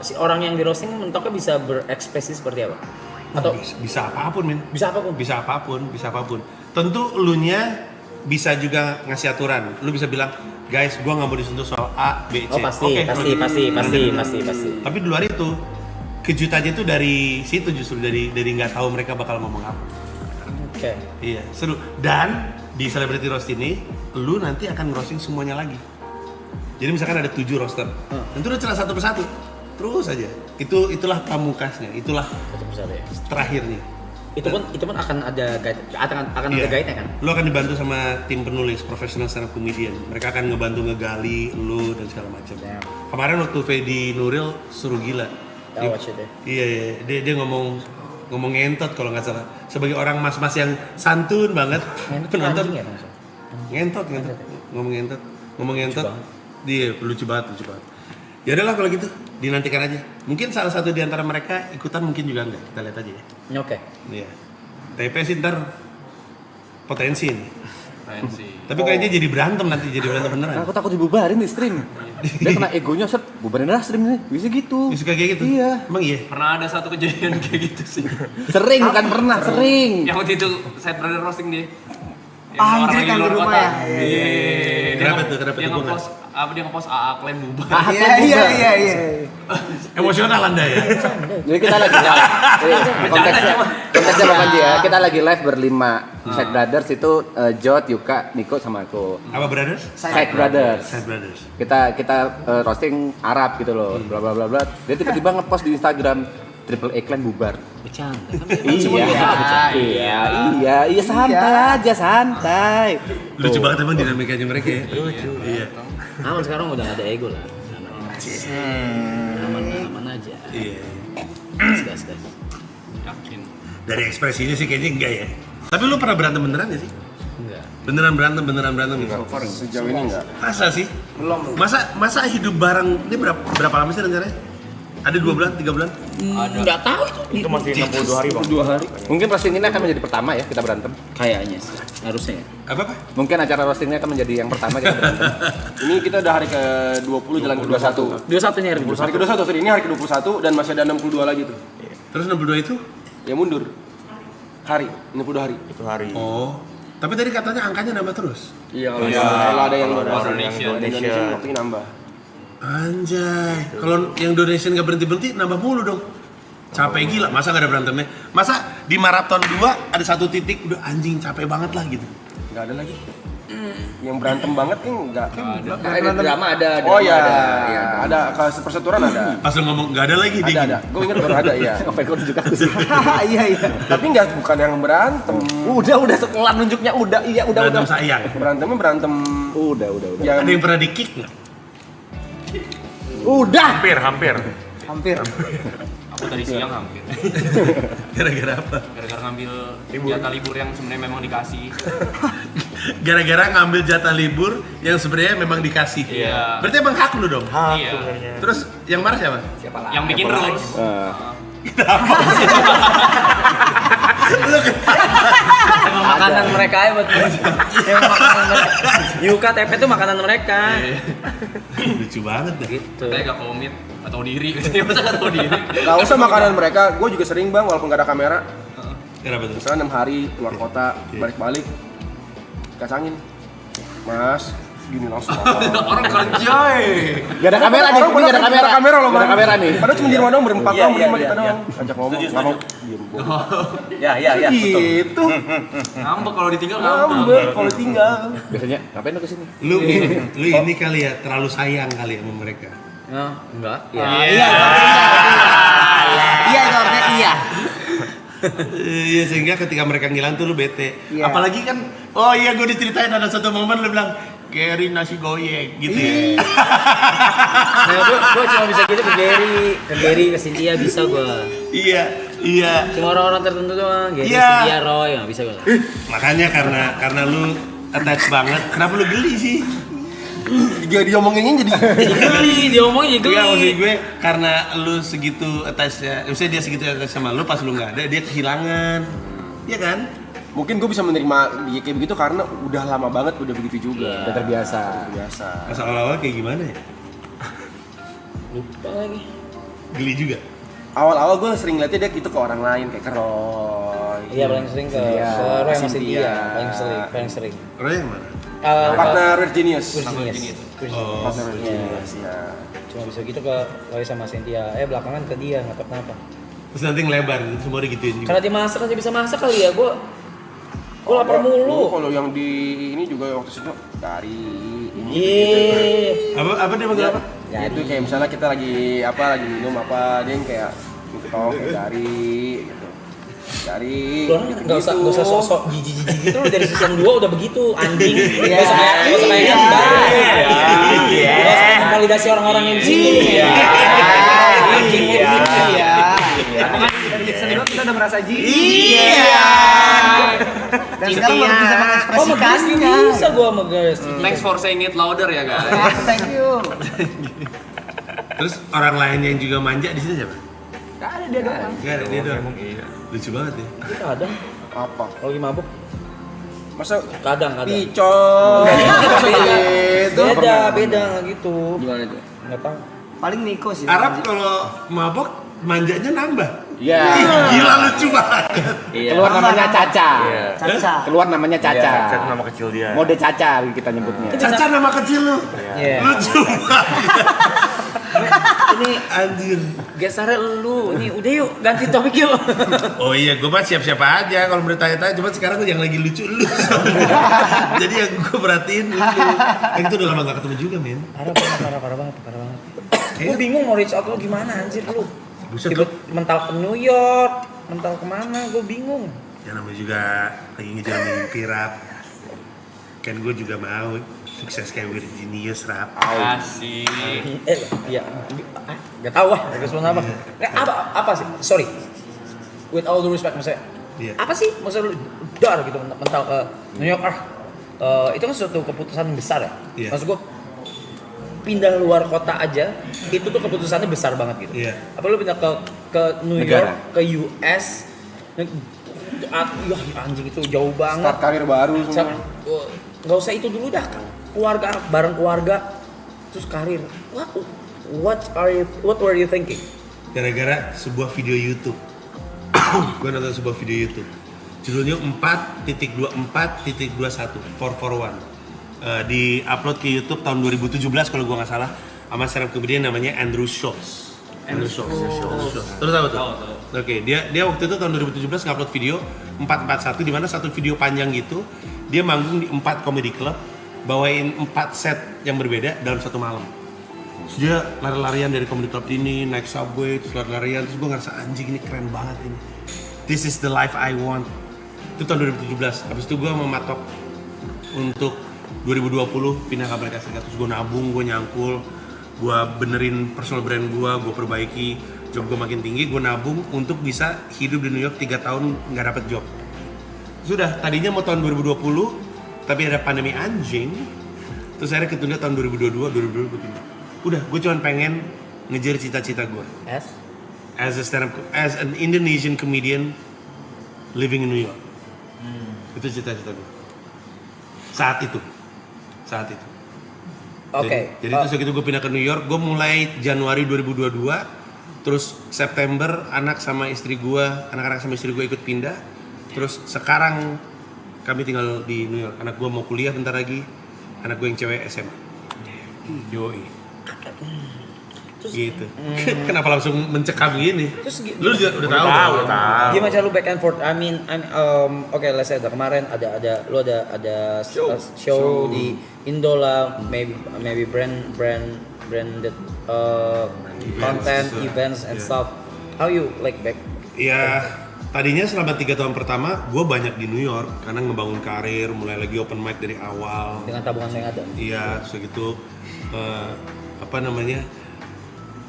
si orang yang di roasting mentoknya bisa berekspresi seperti apa? Atau bisa apapun, men. Bisa apapun. Bisa apapun. Tentu elunya bisa juga ngasih aturan. Lu bisa bilang, guys, gua nggak mau disentuh soal A, B, C. Oh pasti. Tapi di luar itu, kejutannya itu dari situ justru dari nggak tahu mereka bakal ngomong apa. Oke. Iya, seru. Dan di Celebrity Roast ini, lu nanti akan roasting semuanya lagi. Jadi misalkan ada 7 roaster, tentu udah celah satu persatu, terus aja. Itulah pamukasnya, itulah terakhirnya. itu pun akan ada guide, akan ada guide-nya kan. Lu akan dibantu sama tim penulis profesional stand up comedian. Mereka akan ngebantu ngegali lu dan segala macam. Kemarin waktu Fedi Nuril suruh gila. Iya, dia ngomong ngentot kalau nggak salah. Sebagai orang mas-mas yang santun banget, penonton ngentot. Ngomong ngentot. Dia lucu banget. Ya udahlah kalau gitu, dinantikan aja. Mungkin salah satu di antara mereka ikutan, mungkin juga enggak. Kita lihat aja ya. Oke. Iya. TP sih ntar potensi nih. Tapi kayaknya jadi berantem beneran. Aku takut dibubarin di stream. Dia kena egonya, set bubarin lah stream ini. Bisa gitu. Bisa kayak gitu? Iya. Emang iya? Pernah ada satu kejadian kayak gitu sih. Sering bukan pernah, sering. Yang waktu itu Side Brother roasting dia. Anjir kan di rumah ya. Kenapa tuh? Dia ngepost dia ngepost AA klaim bubar. Iya. Emosional Anda ya? Jadi kita lagi konteksnya apa dia? Kita lagi live berlima. Side Brothers itu Jod, Yuka, Niko sama aku. Apa brothers? Side Brothers. Kita roasting Arab gitu loh. Bla bla bla bla. Dia tiba-tiba ngepost di Instagram Triple A Clan bubar. Bercanda. Iya, santai. Lucu banget emang dinamikanya mereka ya. Lucu. Iya. Aman sekarang udah gak ada ego lah. Aman aja. Iya. Gas. Yakin. Dari ekspresinya sih kayaknya enggak ya. Tapi lu pernah berantem beneran gak sih? Enggak. Beneran berantem gitu? Sejauh ini enggak. Masa sih? Belum. Masa hidup bareng ini berapa lama sih rencananya? Ada 2 bulan, 3 bulan? Enggak tahu itu. Itu masih 62 hari, Bang. 2 hari. Mungkin roasting ini akan menjadi pertama ya kita berantem. Kayaknya sih. Harusnya ya. Apa? Mungkin acara roastingnya akan menjadi yang pertama kita berantem. Ini kita udah hari ke-20 jalan ke-21. 21 nih hari Hari ke-21, sorry. Ini hari ke-21 dan masih ada 62 lagi tuh. Terus 62 itu? Ya mundur. Hari, 62 hari. Itu hari. Oh. Tapi tadi katanya angkanya nambah terus? Iya, kalau ada yang Indonesia waktunya nambah. Anjay, kalau yang donation gak berhenti-berhenti nambah mulu dong. Capek gila, masa gak ada berantemnya? Masa di maraton 2 ada satu titik udah anjing capek banget lah gitu. Gak ada lagi. Yang berantem banget kan enggak. Drama ada. Oh iya, ada ke perseturan ada. Pas lu ngomong gak ada lagi dingin. Ada. Gue ingat baru ada ya. Apa yang nunjuk aku sih? Iya. Tapi bukan yang berantem. Udah sekolah nunjuknya udah. Berantem sayang. Berantemnya berantem. Udah. Yang Ada yang pernah di-kick nggak? Udah. Hampir. Aku tadi siang hampir. Gara-gara apa? Gara-gara ngambil jatah libur yang sebenarnya memang dikasih. Gara-gara ngambil jatah libur yang sebenarnya memang dikasih. Iya. Berarti emang hak lu dong? Iya. Terus yang marah siapa? Yang bikin rules. Emang makanan mereka ya buat emang makanan mereka. Yuka TP itu makanan mereka. Lucu banget dah. Gitu. Saya gak komit, gak tau diri. Masa gak tau diri? Gak usah makanan mereka, gue juga sering bang walaupun gak ada kamera. Kenapa tuh? Misalnya 6 hari keluar kota, balik-balik kacangin. Mas, gini langsung Orang kerja Gak ada kamera nih. Orang Gak ada kamera loh bang. Gak ada kamera nih. Padahal cuma di rumah doang berempat doang, berlima kita doang. Ajak ngomong, nggak mau. Diem. Ya. Gitu. ngambek kalau ditinggal ngambek. Ngambek kalau tinggal. Biasanya ngapain lu kesini? Lu ini kali ya terlalu sayang kali ya sama mereka. Nah, enggak. Iya, itu artinya iya. Iya sehingga ketika mereka ngilang tuh lu bete. Iya. Apalagi kan, oh iya gue diceritain ada satu momen lu bilang Gary nasi goyek gitu ya. Nah, gue cuma bisa gitu ke Gary, ke Cynthia bisa gue. Iya. Cuma orang-orang tertentu doang, Gary, Iya. Cynthia, Roy, nggak bisa gue. Makanya karena lu attach banget, kenapa lu geli sih? Diomonginnya jadi Geli, dia ngomongnya Iya maksud geli. gue karena lu segitu attach-nya, misalnya dia segitu attach sama lu pas lu nggak ada dia kehilangan, iya kan? mungkin gue bisa menerima dia kayak begitu karena udah lama banget udah begitu juga. Udah terbiasa. Pas awal-awal kayak gimana ya? Lupa lagi. Geli juga. Awal-awal gue sering liatnya dia gitu ke orang lain kayak ke Roy. Iya paling sering ke Roy sama Cynthia, paling sering. Roy yang mana? Partner Red Genius. Oh. Partner Red Genius ya. Cuma bisa gitu ke Roy sama Cynthia. Belakangan ke dia nggak tahu kenapa. Terus nanti ngelebar, semua digituin juga. Karena dia masak aja bisa masak kali ya. Gue lapar mulu. Kalau yang di ini juga waktu itu dari ini. Iya. Apa dia manggil apa? Ya itu kayak misalnya kita lagi minum apa dia yang kayak gitu kayak dari gitu. Cari. Lu orang nggak usah sosok jijik gitu, lu dari season 2 udah begitu anjing. Nggak usah kayak gambar. Nggak usah validasi orang-orang yang di sini. Anjing. Dari season 2 kita udah merasa dan sekarang baru bisa mengekspresikannya. Bisa gua sama guys. Thanks for saying it louder ya guys. Thank you. Terus orang lain yang juga manja di sini siapa? Gak ada dia doang. Gak ada dia doang. Lucu banget ya. Kadang Apa? lagi mabuk. Masa Kadang. picong. Beda gitu. Gimana itu? Enggak tahu. Paling Niko sih. Arab kalau mabok manjanya nambah. Iya. Gila lucu banget. Keluar namanya Caca. Caca. Keluar namanya Caca. Caca nama kecil dia. Mode Caca kita nyebutnya. Caca nama kecil lu. Iya. Lucu banget. Ini Anjir. gesernya lu. Ini udah yuk ganti topik yuk. Oh iya, gue mah siap-siap aja kalau bertanya-tanya. Cuma sekarang yang lagi lucu lu. Jadi yang gue perhatiin lucu. Itu udah lama gak ketemu juga, men. Parah banget. Gue bingung mau reach out lu gimana anjir lu. Buset Tiba lu. mental ke New York, mental kemana? Gue bingung. Ya namanya juga lagi ngejar mimpi, Rap. Kan gue juga mau sukses kayak Virginius, Rap. Asik. Iya. Gak tahu lah. Respon apa? Apa sih? Sorry. With all due respect maksudnya. Iya. Apa sih? Maksudnya lu dar gitu mental ke New York? Itu kan suatu keputusan besar ya. Iya. Maksud gue pindah luar kota aja itu tuh keputusannya besar banget gitu. Iya. Apa lu pindah ke New Negara. York, ke US, ya anjing itu jauh banget. Start karir baru semua. Nggak usah itu dulu dah. Keluarga, bareng keluarga, terus karir. What were you thinking? Gara-gara sebuah video YouTube. Gue nonton sebuah video YouTube. Judulnya 4.24.21 441. Di upload ke YouTube tahun 2017 kalau gue nggak salah, sama stand up comedian namanya Andrew Schulz. Terus tahu tuh? Oke, dia waktu itu tahun 2017 ngupload video 441 di mana satu video panjang gitu dia manggung di 4 comedy club, bawain 4 set yang berbeda dalam satu malam. Terus dia lari-larian dari comedy club ini, naik subway, terus lari-larian, terus gue ngerasa anjing ini keren banget ini. This is the life I want. Itu tahun 2017. Habis itu gue mematok untuk 2020 pindah ke Amerika Serikat, terus gue nabung, gue nyangkul, gue benerin personal brand gue perbaiki, job gue makin tinggi, gue nabung untuk bisa hidup di New York 3 tahun nggak dapet job. Sudah, tadinya mau tahun 2020, tapi ada pandemi anjing, terus akhirnya ketunda tahun 2022 gue pindah. Udah, gue cuma pengen ngejar cita-cita gue. As an Indonesian comedian living in New York. Itu cita-cita gue. Saat itu. Oke. Jadi terus begitu gue pindah ke New York, gue mulai Januari 2022, terus September anak-anak sama istri gue ikut pindah, terus sekarang kami tinggal di New York. Anak gue mau kuliah bentar lagi, anak gue yang cewek SMA. Yoi. Gitu. Kenapa langsung mencekam gini? Terus Lu udah tahu. Gimana cara lu back and forth? I mean, okay, let's say kemarin ada show di Indo lah, maybe branded content, events and stuff. How you like back? Ya, tadinya selama 3 tahun pertama gue banyak di New York karena ngebangun karir, mulai lagi open mic dari awal. Dengan tabungan yang ada. Iya, segitu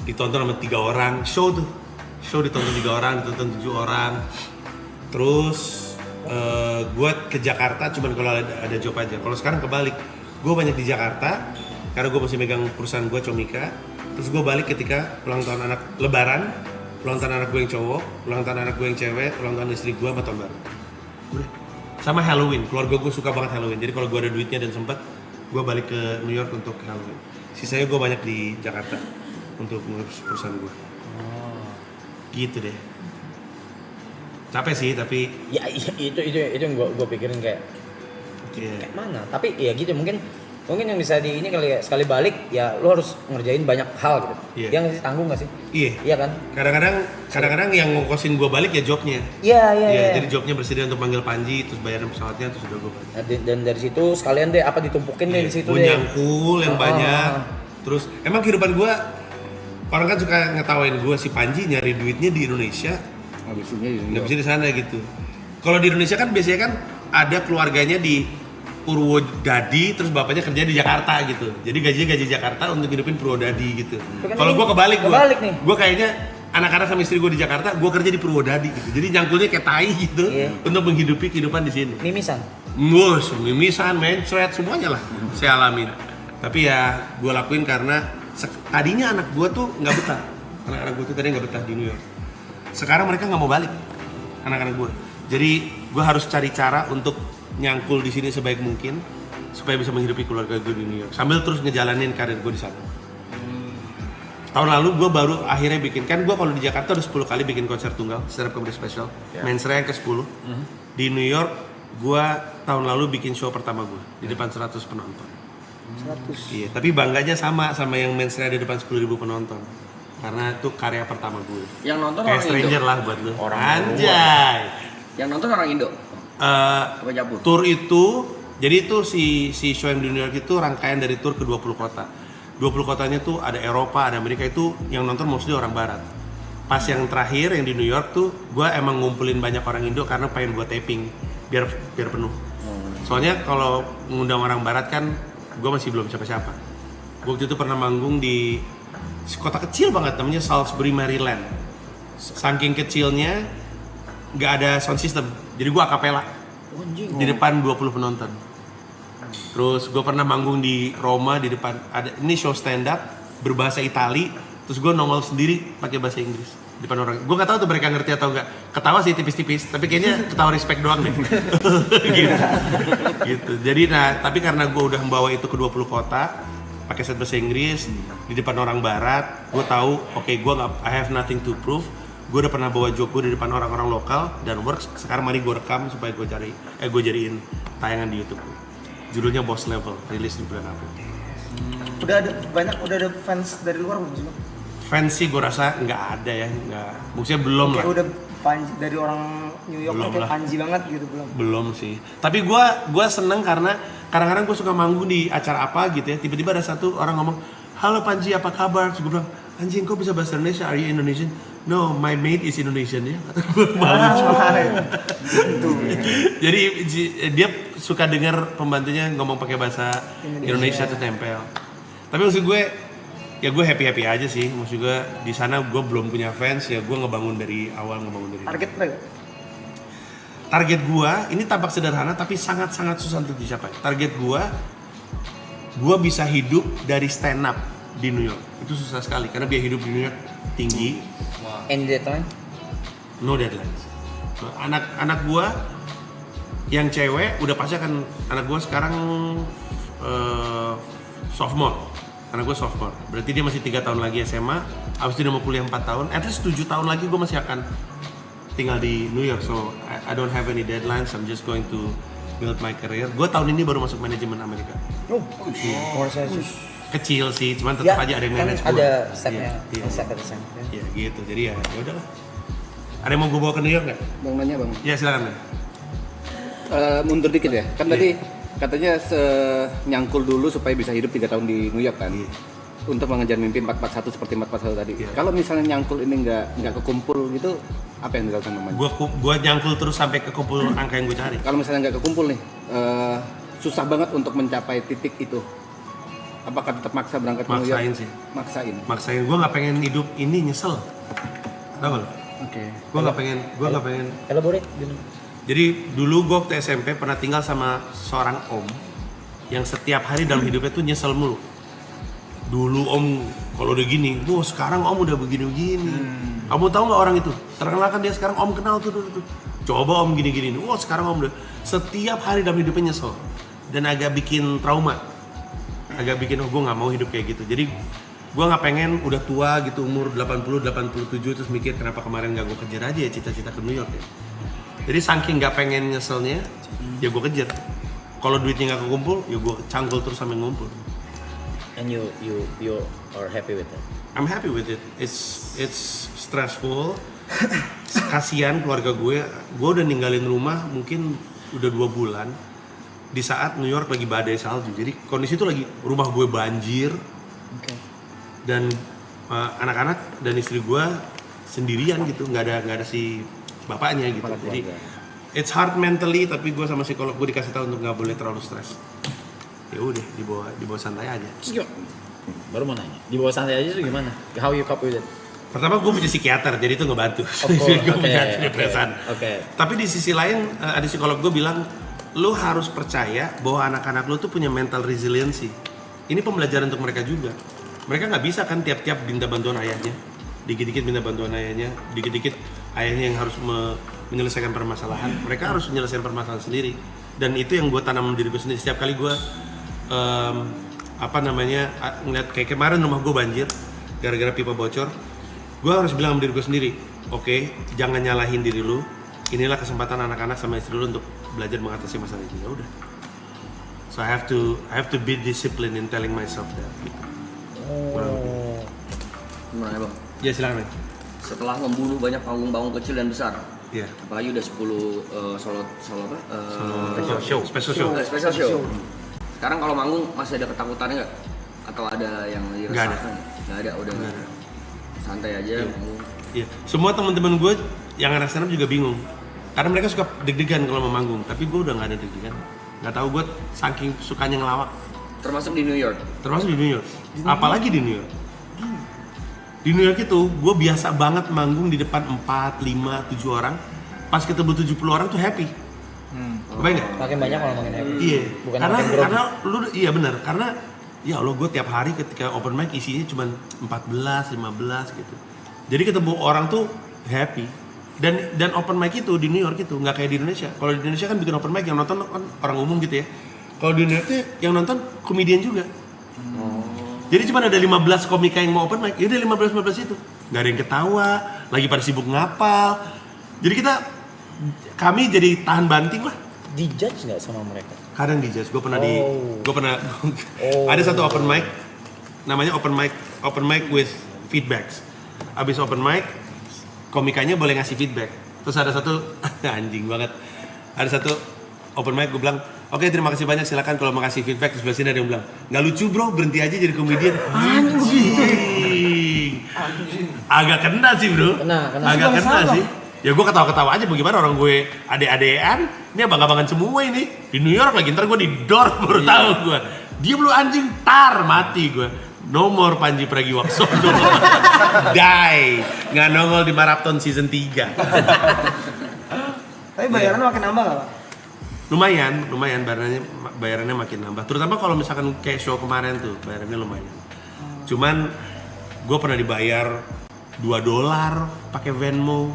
ditonton sama 3 orang, show ditonton 3 orang, ditonton 7 orang. Terus gue ke Jakarta cuman kalau ada job aja. Kalau sekarang kebalik, gue banyak di Jakarta karena gue masih megang perusahaan gue Comika. Terus gue balik ketika ulang tahun anak Lebaran, ulang tahun anak gue yang cowok, ulang tahun anak gue yang cewek, ulang tahun istri gue sama tahun baru. Udah. Sama Halloween, keluarga gue suka banget Halloween. Jadi kalau gue ada duitnya dan sempat, gue balik ke New York untuk Halloween. Sisanya gue banyak di Jakarta untuk mengurus perusahaan gue. Gitu deh. Capek sih tapi ya itu yang gue pikirin kayak mana. Tapi ya gitu mungkin yang bisa di ini kali ya, sekali balik ya lo harus ngerjain banyak hal gitu. Yang tanggung nggak sih? Iya kan. Kadang-kadang yang ngongkosin gue balik ya jobnya. Iya. Jadi jobnya bersedia untuk panggil Panji, terus bayaran pesawatnya, terus udah gue balik. Dan dari situ sekalian deh apa ditumpukin deh di situ gue deh. nyangkul yang banyak. Terus emang kehidupan gue, orang kan suka ngetawain gue si Panji nyari duitnya di Indonesia Ngabisinnya di New York. Ngabisin di sana gitu. Kalau di Indonesia kan biasanya kan ada keluarganya di Purwodadi, terus bapaknya kerja di Jakarta gitu. Jadi gajinya gaji Jakarta untuk hidupin Purwodadi gitu. Kalau gue kebalik nih. Gue kayaknya anak-anak sama istri gue di Jakarta, gue kerja di Purwodadi gitu. Jadi nyangkulnya kayak tai gitu untuk menghidupi kehidupan di sini. Mimisan. Mimisan, mencret, semuanya lah saya alamin. Tapi ya gue lakuin karena tadinya anak gue tuh nggak betah. Anak-anak gue tuh tadi nggak betah di New York. Sekarang mereka nggak mau balik, anak-anak gue. Jadi gue harus cari cara untuk nyangkul di sini sebaik mungkin supaya bisa menghidupi keluarga gue di New York sambil terus ngejalanin karir gue di sana. Tahun lalu gue baru akhirnya bikin, kan gue kalau di Jakarta udah 10 kali bikin konser tunggal, stand up comedy special, Mensreya yang ke-10. Di New York gue tahun lalu bikin show pertama gue di depan 100 penonton. 100. Iya, tapi bangganya sama yang Mensreya di depan 10.000 penonton. Karena itu karya pertama gue. Yang nonton kayak orang stranger Indo. lah buat lu. Anjay. Yang nonton orang Indo. Tour itu, jadi itu si show yang di New York itu rangkaian dari tour ke 20 kota. 20 kotanya tuh ada Eropa, ada Amerika, itu yang nonton mostly orang barat. Pas yang terakhir yang di New York tuh, gue emang ngumpulin banyak orang Indo karena pengen gue taping biar penuh. Soalnya kalau ngundang orang barat kan, gue masih belum siapa-siapa. Gue waktu itu pernah manggung di kota kecil banget, namanya Salisbury, Maryland. Saking kecilnya, nggak ada sound system, jadi gue akapela di depan 20 penonton. Terus gue pernah manggung di Roma di depan, ada ini show stand up berbahasa Itali, terus gue nongol sendiri pakai bahasa Inggris di depan orang. Gue nggak tahu tuh mereka ngerti atau nggak. Ketawa sih tipis-tipis, tapi kayaknya ketawa respect doang deh. gitu. Jadi tapi karena gue udah membawa itu ke 20 kota pakai set bahasa Inggris di depan orang barat, gue tahu I have nothing to prove. Gue udah pernah bawa joke gue di depan orang-orang lokal dan works. Sekarang mari gue rekam supaya gue jadiin tayangan di YouTube. Judulnya Boss Level, rilis di bulan April. Udah ada fans dari luar belum sih? Fans sih gue rasa nggak ada ya, maksudnya belum lah. Kayak udah Panji dari orang New York Belum kayak lah. Panji banget gitu belum? Belum sih. Tapi gue seneng karena kadang-kadang gue suka manggung di acara apa gitu ya. Tiba-tiba ada satu orang ngomong, halo Panji apa kabar? Terus gue bilang, anjing kok bisa bahasa Indonesia? Are you Indonesian? No, my mate is Indonesian ya. Kata gue malu. Jadi dia suka dengar pembantunya ngomong pakai bahasa Indonesia tuh nempel. Tapi maksud gue, ya gue happy aja sih. Maksud gue di sana gue belum punya fans ya, gue ngebangun dari awal Target berapa? Target gue ini tampak sederhana tapi sangat-sangat susah untuk dicapai. Target gue bisa hidup dari stand up di New York. Itu susah sekali karena biaya hidup di New York tinggi. Any deadline? No deadlines. Anak gue yang cewek udah pasti akan, anak gue sekarang sophomore. Anak gue sophomore. Berarti dia masih 3 tahun lagi SMA. Abis itu dia mau kuliah 4 tahun. At least 7 tahun lagi gue masih akan tinggal di New York. So I don't have any deadlines. I'm just going to build my career. Gue tahun ini baru masuk manajemen Amerika. Kecil sih, cuman tetap aja ada yang manage gue. Ada stepnya, Iya. step. Ya gitu, jadi ya udahlah. Ada yang mau gue bawa ke New York nggak? Bang nanya bang. Ya silakan. Bang. Mundur dikit ya, kan tadi katanya nyangkul dulu supaya bisa hidup 3 tahun di New York kan, untuk mengejar mimpi 441 seperti 441 tadi. Kalau misalnya nyangkul ini nggak kekumpul gitu, apa yang dilakukan namanya? Gua nyangkul terus sampai kekumpul angka yang gue cari. Kalau misalnya nggak kekumpul nih, susah banget untuk mencapai titik itu. Apakah tetap maksa berangkat ke New York? Maksain sih. Maksain. Gue nggak pengen hidup ini nyesel. Tahu nggak? Oke. Gue nggak pengen. Elaborate gimana? Jadi dulu gue waktu SMP pernah tinggal sama seorang om yang setiap hari dalam hidupnya tuh nyesel mulu. Dulu om kalau udah gini, sekarang om udah begini-begini. Kamu tahu nggak orang itu? Terkenal kan dia sekarang, om kenal tuh dulu tuh. Coba om gini-gini, sekarang om udah. Setiap hari dalam hidupnya nyesel dan agak bikin trauma. Agak bikin gue nggak mau hidup kayak gitu. Jadi gue nggak pengen udah tua gitu umur 80-87 terus mikir kenapa kemarin nggak gue kejar aja ya cita-cita ke New York ya. Jadi saking nggak pengen nyeselnya, ya gue kejar. Kalau duitnya nggak kekumpul, ya gue cangkul terus sampai ngumpul. And you are happy with that? I'm happy with it. It's stressful. Kasian keluarga gue udah ninggalin rumah mungkin udah 2 bulan. Di saat New York lagi badai salju, jadi kondisi itu lagi rumah gue banjir, dan anak-anak dan istri gue sendirian gitu, nggak ada si bapaknya gitu. Jadi it's hard mentally, tapi gue sama psikolog gue dikasih tahu untuk nggak boleh terlalu stres. Ya udah, dibawa santai aja. Baru mau nanya, di bawah santai aja tuh gimana? How you cope with it? Pertama gue punya psikiater, jadi itu ngebantu. Gue punya depresan. Tapi di sisi lain ada psikolog gue bilang, lu harus percaya bahwa anak-anak lu tuh punya mental resiliency. Ini pembelajaran untuk mereka juga. Mereka nggak bisa kan tiap-tiap minta bantuan ayahnya, dikit-dikit minta bantuan ayahnya, dikit-dikit ayahnya yang harus menyelesaikan permasalahan. Mereka harus menyelesaikan permasalahan sendiri. Dan itu yang gue tanam diri gue sendiri. Setiap kali gue ngeliat kayak kemarin rumah gue banjir gara-gara pipa bocor, gue harus bilang sama diri gue sendiri, oke, jangan nyalahin diri lu, inilah kesempatan anak-anak sama istri lu untuk belajar mengatasi masalah ini. Ya udah, so I have to be disciplined in telling myself that. Gimana bang? Ya silakan. Setelah membunuh banyak panggung-panggung kecil dan besar, apalagi udah 10 special show. Sekarang kalau manggung masih ada ketakutannya nggak? Atau ada yang dirasakan? Nggak ada, udah santai aja. Iya. Semua teman-teman gue yang anak stand up juga bingung, karena mereka suka deg-degan kalau mau manggung, tapi gue udah nggak ada deg-degan. Nggak tahu gue saking sukanya ngelawak. Termasuk di New York. Apalagi di New York. Di New York itu gue biasa banget manggung di depan 4, 5, 7 orang. Pas ketemu 70 orang tuh happy. Kebayang nggak? Makin banyak kalau makin happy. Iya. Bukan Karena lu iya benar. Karena ya Allah, gue tiap hari ketika open mic isinya cuma 14, 15 gitu. Jadi ketemu orang tuh happy. Dan open mic itu di New York itu nggak kayak di Indonesia. Kalau di Indonesia kan bikin open mic yang nonton kan orang umum gitu ya. Kalau di New York tuh yang nonton komedian juga. Jadi cuma ada 15 komika yang mau open mic. Ya udah 15 itu. Nggak ada yang ketawa, lagi pada sibuk ngapal. Jadi kami jadi tahan banting lah. Dijudge nggak sama mereka? Kadang dijudge. Gue pernah ada satu open mic namanya open mic with feedbacks. Abis open mic komikanya boleh ngasih feedback. Terus ada satu anjing banget. Ada satu open mic gue bilang, oke, terima kasih banyak, silakan kalau mau kasih feedback. Terus sebelah sini ada yang bilang, nggak lucu bro, berhenti aja jadi komedian. Anjing. Agak kena sih bro. Agak kena sih. Ya gue ketawa-ketawa aja, bagaimana orang gue ade-adean, ini abang-abangan semua ini. Di New York lagi, ntar gue di door baru tahu gue. Dia belum anjing, mati gue. No more Panji Pragiwaksono. Die. Nggak nongol di Marathon season 3. Tapi bayarannya makin nambah nggak Pak? Lumayan bayarannya makin nambah. Terutama kalau misalkan kayak show kemarin tuh, bayarannya lumayan. Cuman gue pernah dibayar $2 pakai Venmo,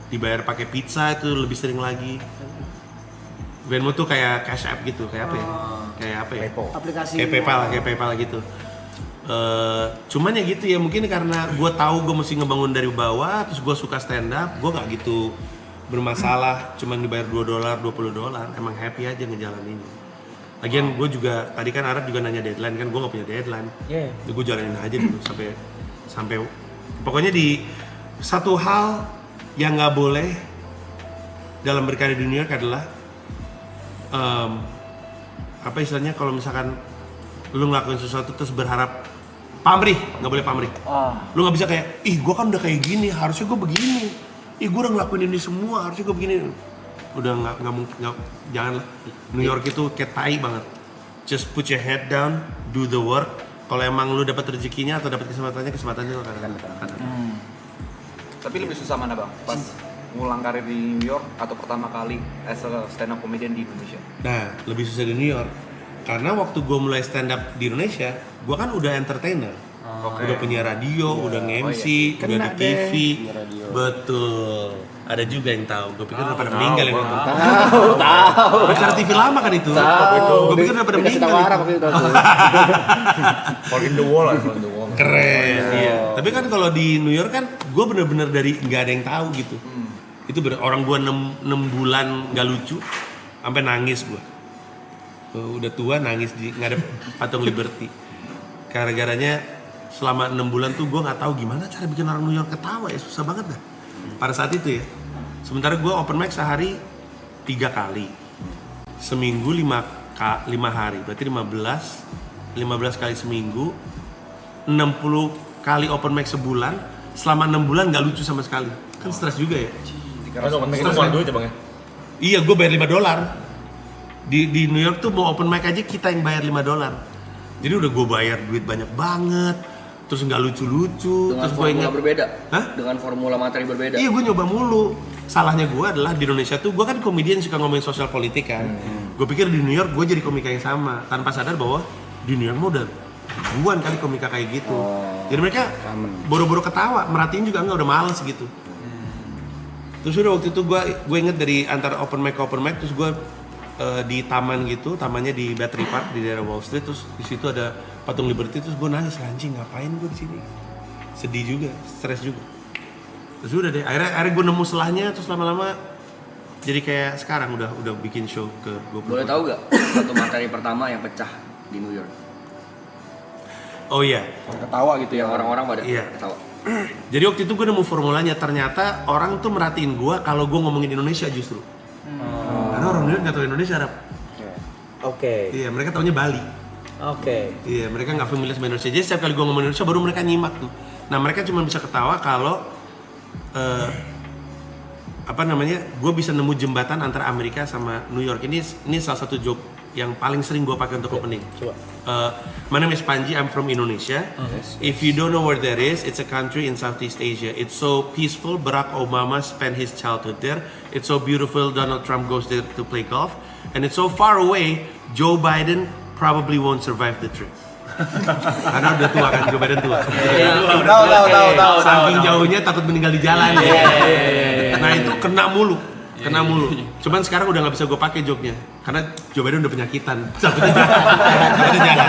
dibayar pakai pizza itu lebih sering lagi. Venmo tuh kayak Cash App gitu, kayak apa ya? Aplikasi. Kayak PayPal gitu. Cuman ya gitu ya, mungkin karena gue tahu gue mesti ngebangun dari bawah, terus gue suka stand up, gue nggak gitu bermasalah. Cuman dibayar $2, $20, emang happy aja ngejalaninnya. Lagian gue juga tadi kan Arab juga nanya deadline, kan gue nggak punya deadline. Gue jalanin aja dulu sampai pokoknya di satu hal yang nggak boleh dalam berkarya di New York adalah apa istilahnya, kalau misalkan lu ngelakuin sesuatu terus berharap pamrih, nggak boleh pamrih. Lu nggak bisa kayak, ih gue kan udah kayak gini, harusnya gue begini. Ih gue udah ngelakuin ini semua, harusnya gue begini. Udah nggak mungkin, janganlah. New York itu kayak tai banget. Just put your head down, do the work. Kalau emang lu dapat rezekinya atau dapat kesempatannya lu akan datang. Tapi lebih susah mana bang? Pas ngulang karir di New York atau pertama kali as a stand up comedian di Indonesia? Nah, lebih susah di New York. Karena waktu gue mulai stand up di Indonesia, gue kan udah entertainer. Udah punya radio, udah nge-MC, udah di TV. Betul. Ada juga yang tahu. Gue pikir udah pada meninggal yang nonton. Tahu. Acara TV lama kan itu. Gue pikir udah pada meninggal. Fall in the wall. Keren. Iya. Tapi kan kalau di New York kan, gue bener-bener dari nggak ada yang tahu gitu. Itu orang gue 6 bulan nggak lucu, sampai nangis gue. Udah tua nangis di ngadep patung Liberty. Gara-garanya selama 6 bulan tuh gue nggak tahu gimana cara bikin orang New York ketawa, ya susah banget dah. Pada saat itu ya. Sementara gue open mic sehari 3 kali, seminggu 5 hari, berarti 15 kali seminggu, 60 kali open mic sebulan, selama 6 bulan nggak lucu sama sekali. Kan stres juga ya. 3 Karena open mic itu mau duit ya bang ya? Iya, gue bayar $5. Di New York tuh mau open mic aja kita yang bayar $5. Jadi udah gue bayar duit banyak banget. Terus nggak lucu-lucu. Dengan terus formula berbeda. Hah? Dengan formula materi berbeda. Iya, gue nyoba mulu. Salahnya gue adalah di Indonesia tuh, gue kan komedian suka ngomongin sosial politik kan. Gue pikir di New York gue jadi komika yang sama, tanpa sadar bahwa di New York mah udah ribuan kali komika kayak gitu. Jadi mereka boro-boro ketawa, merhatiin juga enggak, udah males gitu. Terus udah waktu itu gue inget dari antara open mic terus gue di taman gitu, tamannya di Battery Park di daerah Wall Street, terus di situ ada patung Liberty, terus gue nangis, anjing ngapain gue di sini? Sedih juga, stres juga. Terus udah deh, akhirnya gue nemu selahnya, terus lama-lama jadi kayak sekarang udah bikin show ke 20. Boleh tahu gak satu materi pertama yang pecah di New York? Oh iya, Ketawa gitu Yang ya. orang-orang pada Iya. ketawa. Jadi waktu itu gue nemu formulanya, ternyata orang tuh merhatiin gue kalau gue ngomongin Indonesia justru. Karena orang New York nggak tahu Indonesia, Arab. Oke. Iya, mereka taunya Bali. Oke. Iya, mereka nggak familiar sama Indonesia. Jadi setiap kali gue ngomong Indonesia baru mereka nyimak tuh. Nah, mereka cuma bisa ketawa kalau gue bisa nemu jembatan antara Amerika sama New York. Ini salah satu joke yang paling sering gue pakai untuk opening. Coba. My name is Panji, I'm from Indonesia. If you don't know where that is, it's a country in Southeast Asia. It's so peaceful. Barack Obama spent his childhood there. It's so beautiful. Donald Trump goes there to play golf. And it's so far away, Joe Biden probably won't survive the trip. Karena udah tua kan, Joe Biden tua. Tahu. Saking jauhnya takut meninggal di jalan. Nah itu kena mulu. Cuman sekarang udah nggak bisa gue pakai joke-nya karena Joe Biden udah penyakitan. Takutnya jalan.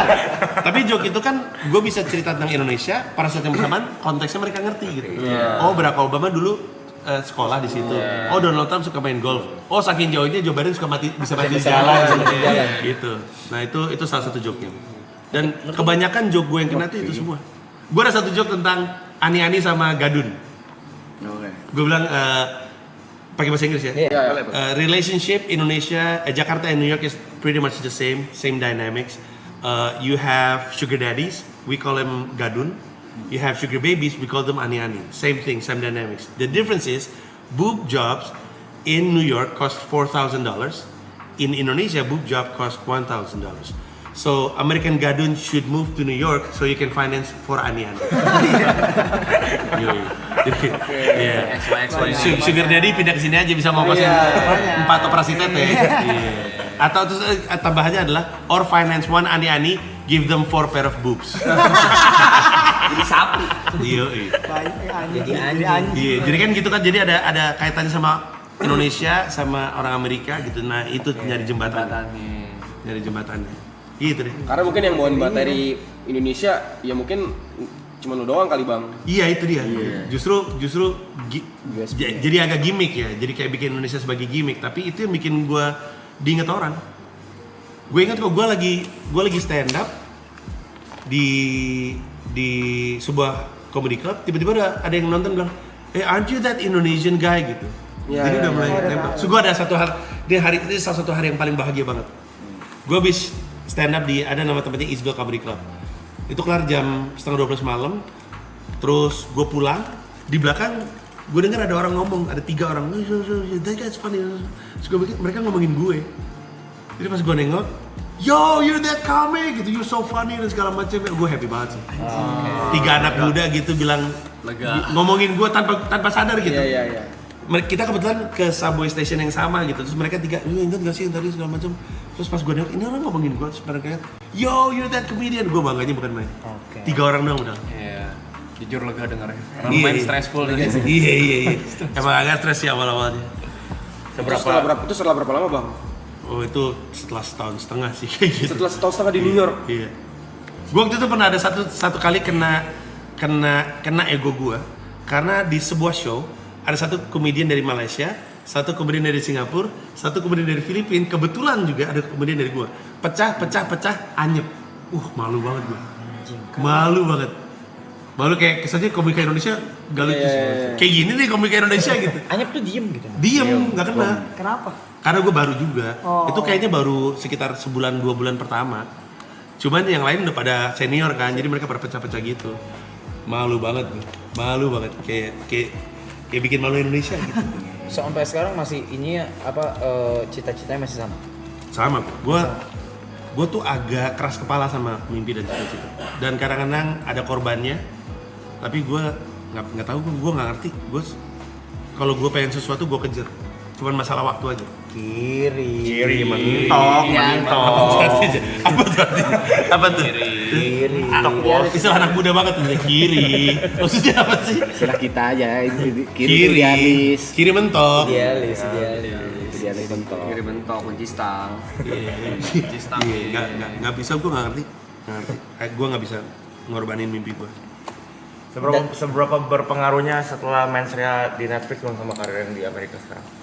Tapi joke itu kan gue bisa cerita tentang Indonesia, pada saat yang bersamaan konteksnya mereka ngerti gitu. Oh, Barack Obama dulu sekolah di situ. Oh, Donald Trump suka main golf. Oh, saking jauhnya Joe Biden bisa mati di jalan. Gitu. Nah itu salah satu joke-nya. Dan kebanyakan joke gue yang kena itu semua. Gue ada satu joke tentang Ani-Ani sama Gadun. Gue bilang pakai bahasa Inggris ya. Relationship Indonesia, Jakarta and New York is pretty much the same dynamics. You have sugar daddies, we call them Gadun. You have sugar babies, we call them Ani-Ani. Same thing, same dynamics. The difference is boob jobs in New York cost $4,000. In Indonesia, boob job cost $1,000. So American Gadun should move to New York so you can finance for Ani-Ani. Sugar daddy pindah ke sini aja bisa ngokosin 4 operasi tete. Atau terus tambahannya adalah or finance one Ani-Ani, give them 4 pair of boobs. Jadi sapi. Jadi anjing. Iya, jadi kan gitu kan, jadi ada kaitannya sama Indonesia sama orang Amerika gitu. Nah, itu nyari jembatannya. Nyari jembatannya. Gitu deh. Karena mungkin yang bawain materi Indonesia ya mungkin cuma lu doang kali bang. Iya itu dia. Justru jadi agak gimmick ya. Jadi kayak bikin Indonesia sebagai gimmick. Tapi itu yang bikin gue diinget orang. Gue ingat kok gue lagi stand up di sebuah comedy club. Tiba-tiba ada yang nonton bilang, aren't you that Indonesian guy gitu. Jadi udah mulai nempel. So gue ada satu hal, ini salah satu hari yang paling bahagia banget. Gue habis stand up ada nama tempatnya Eastville Comedy Club. Itu kelar jam 11:30 malam. Terus gue pulang, di belakang gue dengar ada orang ngomong, ada 3 orang. That guy's funny. Terus gue pikir mereka ngomongin gue. Jadi pas gue nengok, yo, you're that comic gitu, you're so funny dan segala macam. Gue happy banget sih. 3 anak muda gitu bilang ngomongin gue tanpa sadar gitu. Iya. Kita kebetulan ke subway station yang sama gitu, terus mereka 3, ingat gak sih yang tadi segala macam. Terus pas gue nengok, ini orang ngomongin gue, terus mereka yo, you're that comedian. Gue bangganya bukan main. 3 orang doang udah. Iya. Jujur lega dengarnya. Karena main stressful nih. Iya. Emang agak stres ya awal-awalnya. Setelah berapa lama bang? Oh itu setelah setahun setengah sih kayak gitu. Setelah setahun setengah di New York? Iya. Gue waktu itu pernah ada satu kali kena ego gue. Karena di sebuah show, ada satu komedian dari Malaysia, satu komedian dari Singapura, satu komedian dari Filipina, kebetulan juga ada komedian dari gue. Pecah, anyep. Malu banget gue. Malu kayak kesannya komika Indonesia gak lucu sih. Kayak gini nih komika Indonesia gitu. Anyep tuh diem gitu. Diem, gak kena. Kenapa? Karena gue baru juga. Itu kayaknya baru sekitar sebulan 2 bulan pertama. Cuman yang lain udah pada senior kan, jadi mereka pada pecah-pecah gitu. Malu banget gue. Kayak bikin malu Indonesia gitu. sampai sekarang masih ini apa cita-citanya masih sama? Sama, gue tuh agak keras kepala sama mimpi dan cita-cita. Dan kadang-kadang ada korbannya, tapi gue nggak tahu, gue nggak ngerti. Gue kalau gue pengen sesuatu gue kejar, cuman masalah waktu aja. Kiri mentok. Apa tuh? Kiri. Istilah anak muda banget tuh, kiri. Maksudnya apa sih? Istilah kita aja, kiri idealis. Kiri mentok. Idealis. Idealis mentok. Kiri bentok, kunci stang. Kunci stang. Nggak bisa, gue nggak ngerti. Gue nggak bisa ngorbanin mimpi gue. Seberapa berpengaruhnya setelah main serial di Netflix bang sama karir yang di Amerika sekarang?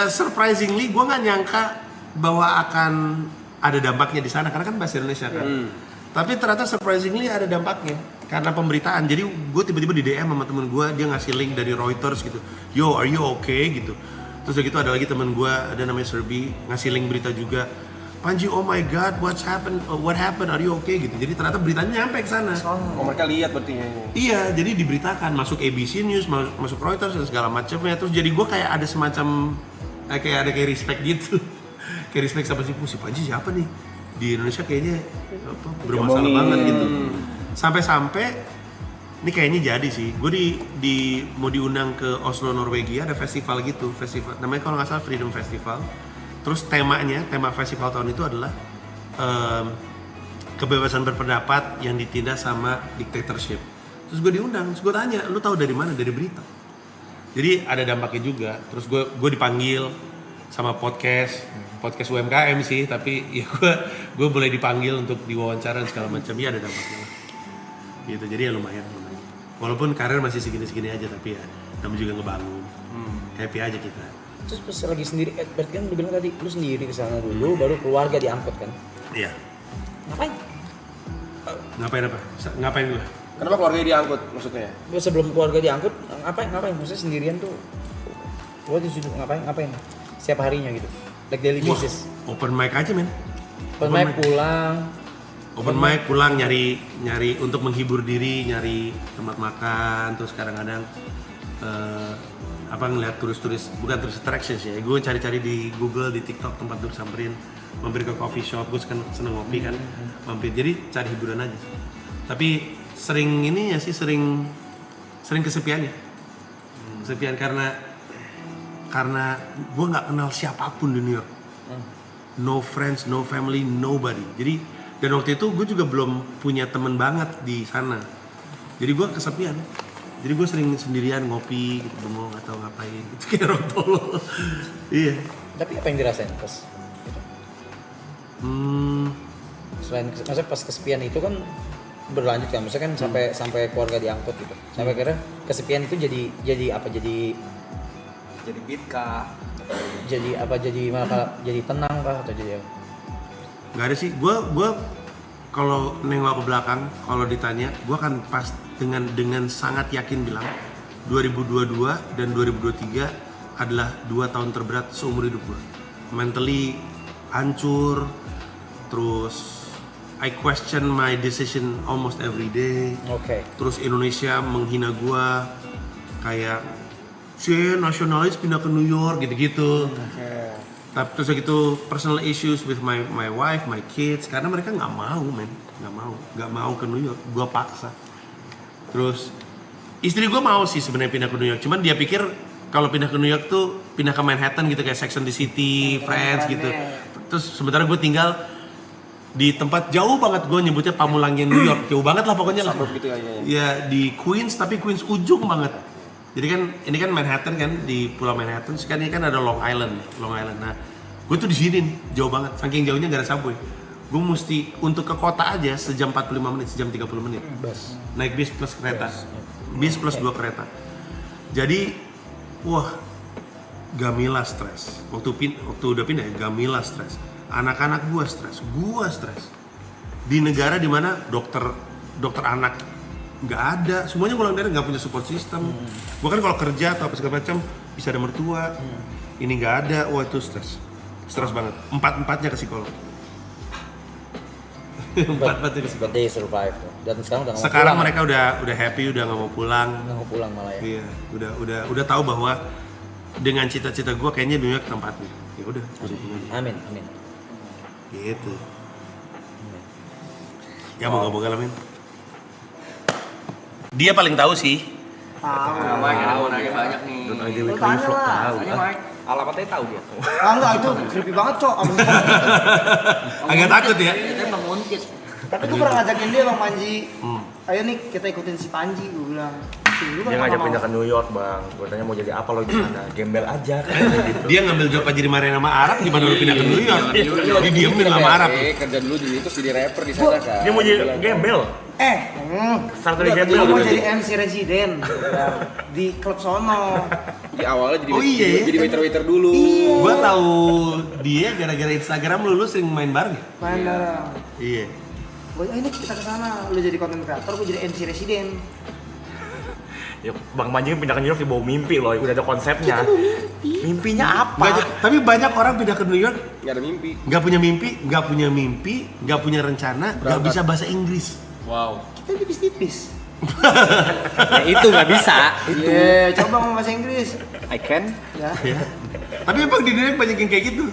Surprisingly, gue nggak nyangka bahwa akan ada dampaknya di sana karena kan bahasa Indonesia kan. Tapi ternyata surprisingly ada dampaknya karena pemberitaan. Jadi gue tiba-tiba di DM sama temen gue, dia ngasih link dari Reuters gitu. Yo, are you okay gitu. Terus gitu ada lagi temen gue, ada namanya Serbi, ngasih link berita juga. Panji, oh my god, what happened, are you okay gitu. Jadi ternyata beritanya nyampe ke sana. Oh, mereka lihat berarti. Iya, jadi diberitakan, masuk ABC News, masuk Reuters dan segala macamnya. Terus jadi gue kayak ada semacam kayak respect gitu. Kayak respect sama si Panji siapa nih? Di Indonesia kayaknya bermasalah banget gitu. Sampai ini kayaknya jadi sih. Gue mau diundang ke Oslo, Norwegia, ada festival gitu, namanya kalau nggak salah Freedom Festival. Terus tema festival tahun itu adalah kebebasan berpendapat yang ditindas sama dictatorship. Terus gue diundang, terus gue tanya, lu tahu dari mana? Dari berita. Jadi ada dampaknya juga. Terus gue dipanggil sama podcast UMKM sih, tapi ya gue boleh dipanggil untuk diwawancara dan segala macam. Ya ada dampaknya lah. Gitu, jadi ya lumayan. Walaupun karir masih segini-segini aja, tapi ya namanya juga ngebangun. Happy aja kita. Terus pas lagi sendiri, berarti kan lu bilang tadi lu sendiri kesana dulu, baru keluarga diangkut kan? Iya. Ngapain? Ngapain apa? Ngapain gue? Kenapa keluarga diangkut maksudnya? Sebelum keluarga diangkut, ngapain? Maksudnya sendirian tuh, lu disuruh ngapain? Setiap harinya gitu, like daily basis. Open mic aja men. Open mic pulang. Open mic pulang nyari untuk menghibur diri, nyari tempat makan, terus kadang-kadang ngeliat turis-turis, bukan tourist attractions ya, gue cari-cari di Google, di TikTok tempat untuk samperin, mampir ke coffee shop, gue seneng ngopi kan, mampir, jadi cari hiburan aja. Tapi sering kesepian ya, kesepian karena gue nggak kenal siapapun di New York, no friends, no family, nobody. Jadi dan waktu itu gue juga belum punya temen banget di sana, jadi gue kesepian. Jadi gue sering sendirian ngopi gitu, bengong atau ngapain gitu, kayak orang tolol. Iya. Tapi apa yang dirasain pas gitu? Selain maksudnya pas kesepian itu kan berlanjut kan, maksudnya kan sampai keluarga diangkut gitu. Sampai akhirnya kesepian itu jadi apa? Jadi beat kah? Jadi apa? Jadi tenang kah atau jadi apa? Gak ada sih. Gue kalau nengok ke belakang, kalau ditanya, gue akan pas dengan sangat yakin bilang 2022 dan 2023 adalah 2 tahun terberat seumur hidup gue. Mentally hancur, terus I question my decision almost every day. Terus Indonesia menghina gue, kayak nasionalis pindah ke New York gitu-gitu. Tapi terus gitu personal issues with my wife, my kids, karena mereka nggak mau ke New York, gue paksa. Terus istri gue mau sih sebenarnya pindah ke New York, cuman dia pikir kalau pindah ke New York tuh pindah ke Manhattan gitu, kayak Sex and the City, Friends gitu. Terus sementara gue tinggal di tempat jauh banget, gue nyebutnya Pamulangnya New York, jauh banget lah pokoknya lah. Gitu ya di Queens, tapi Queens ujung banget. Jadi kan ini kan Manhattan kan, di Pulau Manhattan. Sekarang ini kan ada Long Island. Nah, gue tuh di sini nih, jauh banget. Saking jauhnya gak ada subway. Gue mesti untuk ke kota aja sejam 45 menit, sejam 30 menit. Naik bis plus kereta. Bis plus 2 kereta. Jadi, wah, Gamila stres. Waktu udah pindah ya, Gamila stres. Anak-anak gue stres. Di negara dimana dokter anak nggak ada, semuanya golongan darah nggak punya support system. Gue kan kalau kerja atau apa segala macam bisa ada mertua, ini nggak ada, wah itu stres banget. 4-4nya ke psikolog. 4-4nya ke psikolog. They survive. Dan sekarang udah sekarang mereka udah happy, udah nggak mau pulang. Nggak mau pulang malah ya. Iya, udah tahu bahwa dengan cita-cita gue kayaknya New York tempatnya. Ya udah, Amin. gitu. Ya moga-moga lah, men. Dia paling tahu sih. Mike ada mau nanya banyak nih. Lu tanya lah. Tanya Mike. Alamatnya tahu dia. Enggak, itu creepy banget, Cok. Agak takut ya. Kita emang nguntit. Tapi gue pernah ngajakin dia, Bang Panji. Ayo nih, kita ikutin si Panji, gue bilang. Dia ngajak pindah ke New York, Bang. Gue tanya mau jadi apa lo di sana? Gembel aja kan gitu. Dia ngambil job aja di Mariana sama Arab, gimana lu pindah ke New York? Didiemin sama Arab. Kerja dulu di itu jadi rapper di sana kan. Dia mau jadi gembel. Start dari gembel. Dia mau jadi MC residen di klub sono. Di awalnya jadi iya ya? jadi waiter dulu. Gua tahu dia gara-gara Instagram lu sering main bareng ya? Main bareng. Iya. Ini kita ke sana, lu jadi content creator, gue jadi MC residen. Ya, Bang Panji pindah ke New York dibawa mimpi loh, udah ada konsepnya. Mimpinya apa? Tapi banyak orang pindah ke New York Gak ada mimpi. nggak punya rencana, nggak bisa bahasa Inggris. Wow. Kita tipis-tipis. Ya, itu nggak bisa. Iya, coba ngomong bahasa Inggris. I can. Ya. Tapi emang di New York banyak yang kayak gitu.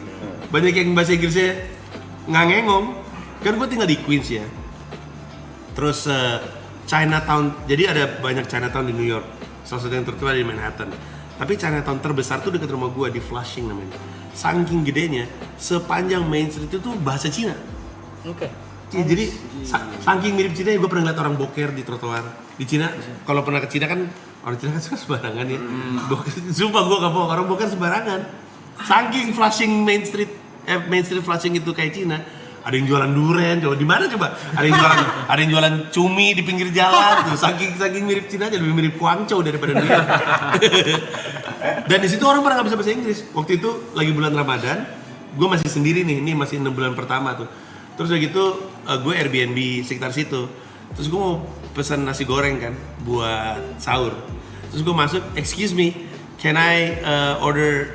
Banyak yang bahasa Inggrisnya ngangengong. Kan gue tinggal di Queens ya. Terus Chinatown, jadi ada banyak Chinatown di New York. Salah satu yang terkenal di Manhattan. Tapi Chinatown terbesar tuh dekat rumah gue di Flushing namanya. Saking gedenya, sepanjang Main Street itu bahasa Cina. Oke. Ya, jadi saking mirip Cina ya gue pernah ngeliat orang boker di trotoar di Cina. Kalau pernah ke Cina kan orang Cina kan suka sembarangan ya. Sumpah gue gak bohong, orang boker sembarangan. Saking Flushing Main Street Flushing itu kayak Cina. Ada yang jualan durian, coba di mana coba? Ada yang jualan cumi di pinggir jalan tuh. Saking mirip Cina aja, lebih mirip Guangzhou daripada New York. Dan di situ orang pada nggak bisa bahasa Inggris. Waktu itu lagi bulan Ramadan, gue masih sendiri nih, ini masih 6 bulan pertama tuh. Terus udah gitu gue Airbnb sekitar situ. Terus gue mau pesan nasi goreng kan buat sahur. Terus gue masuk, excuse me, can I order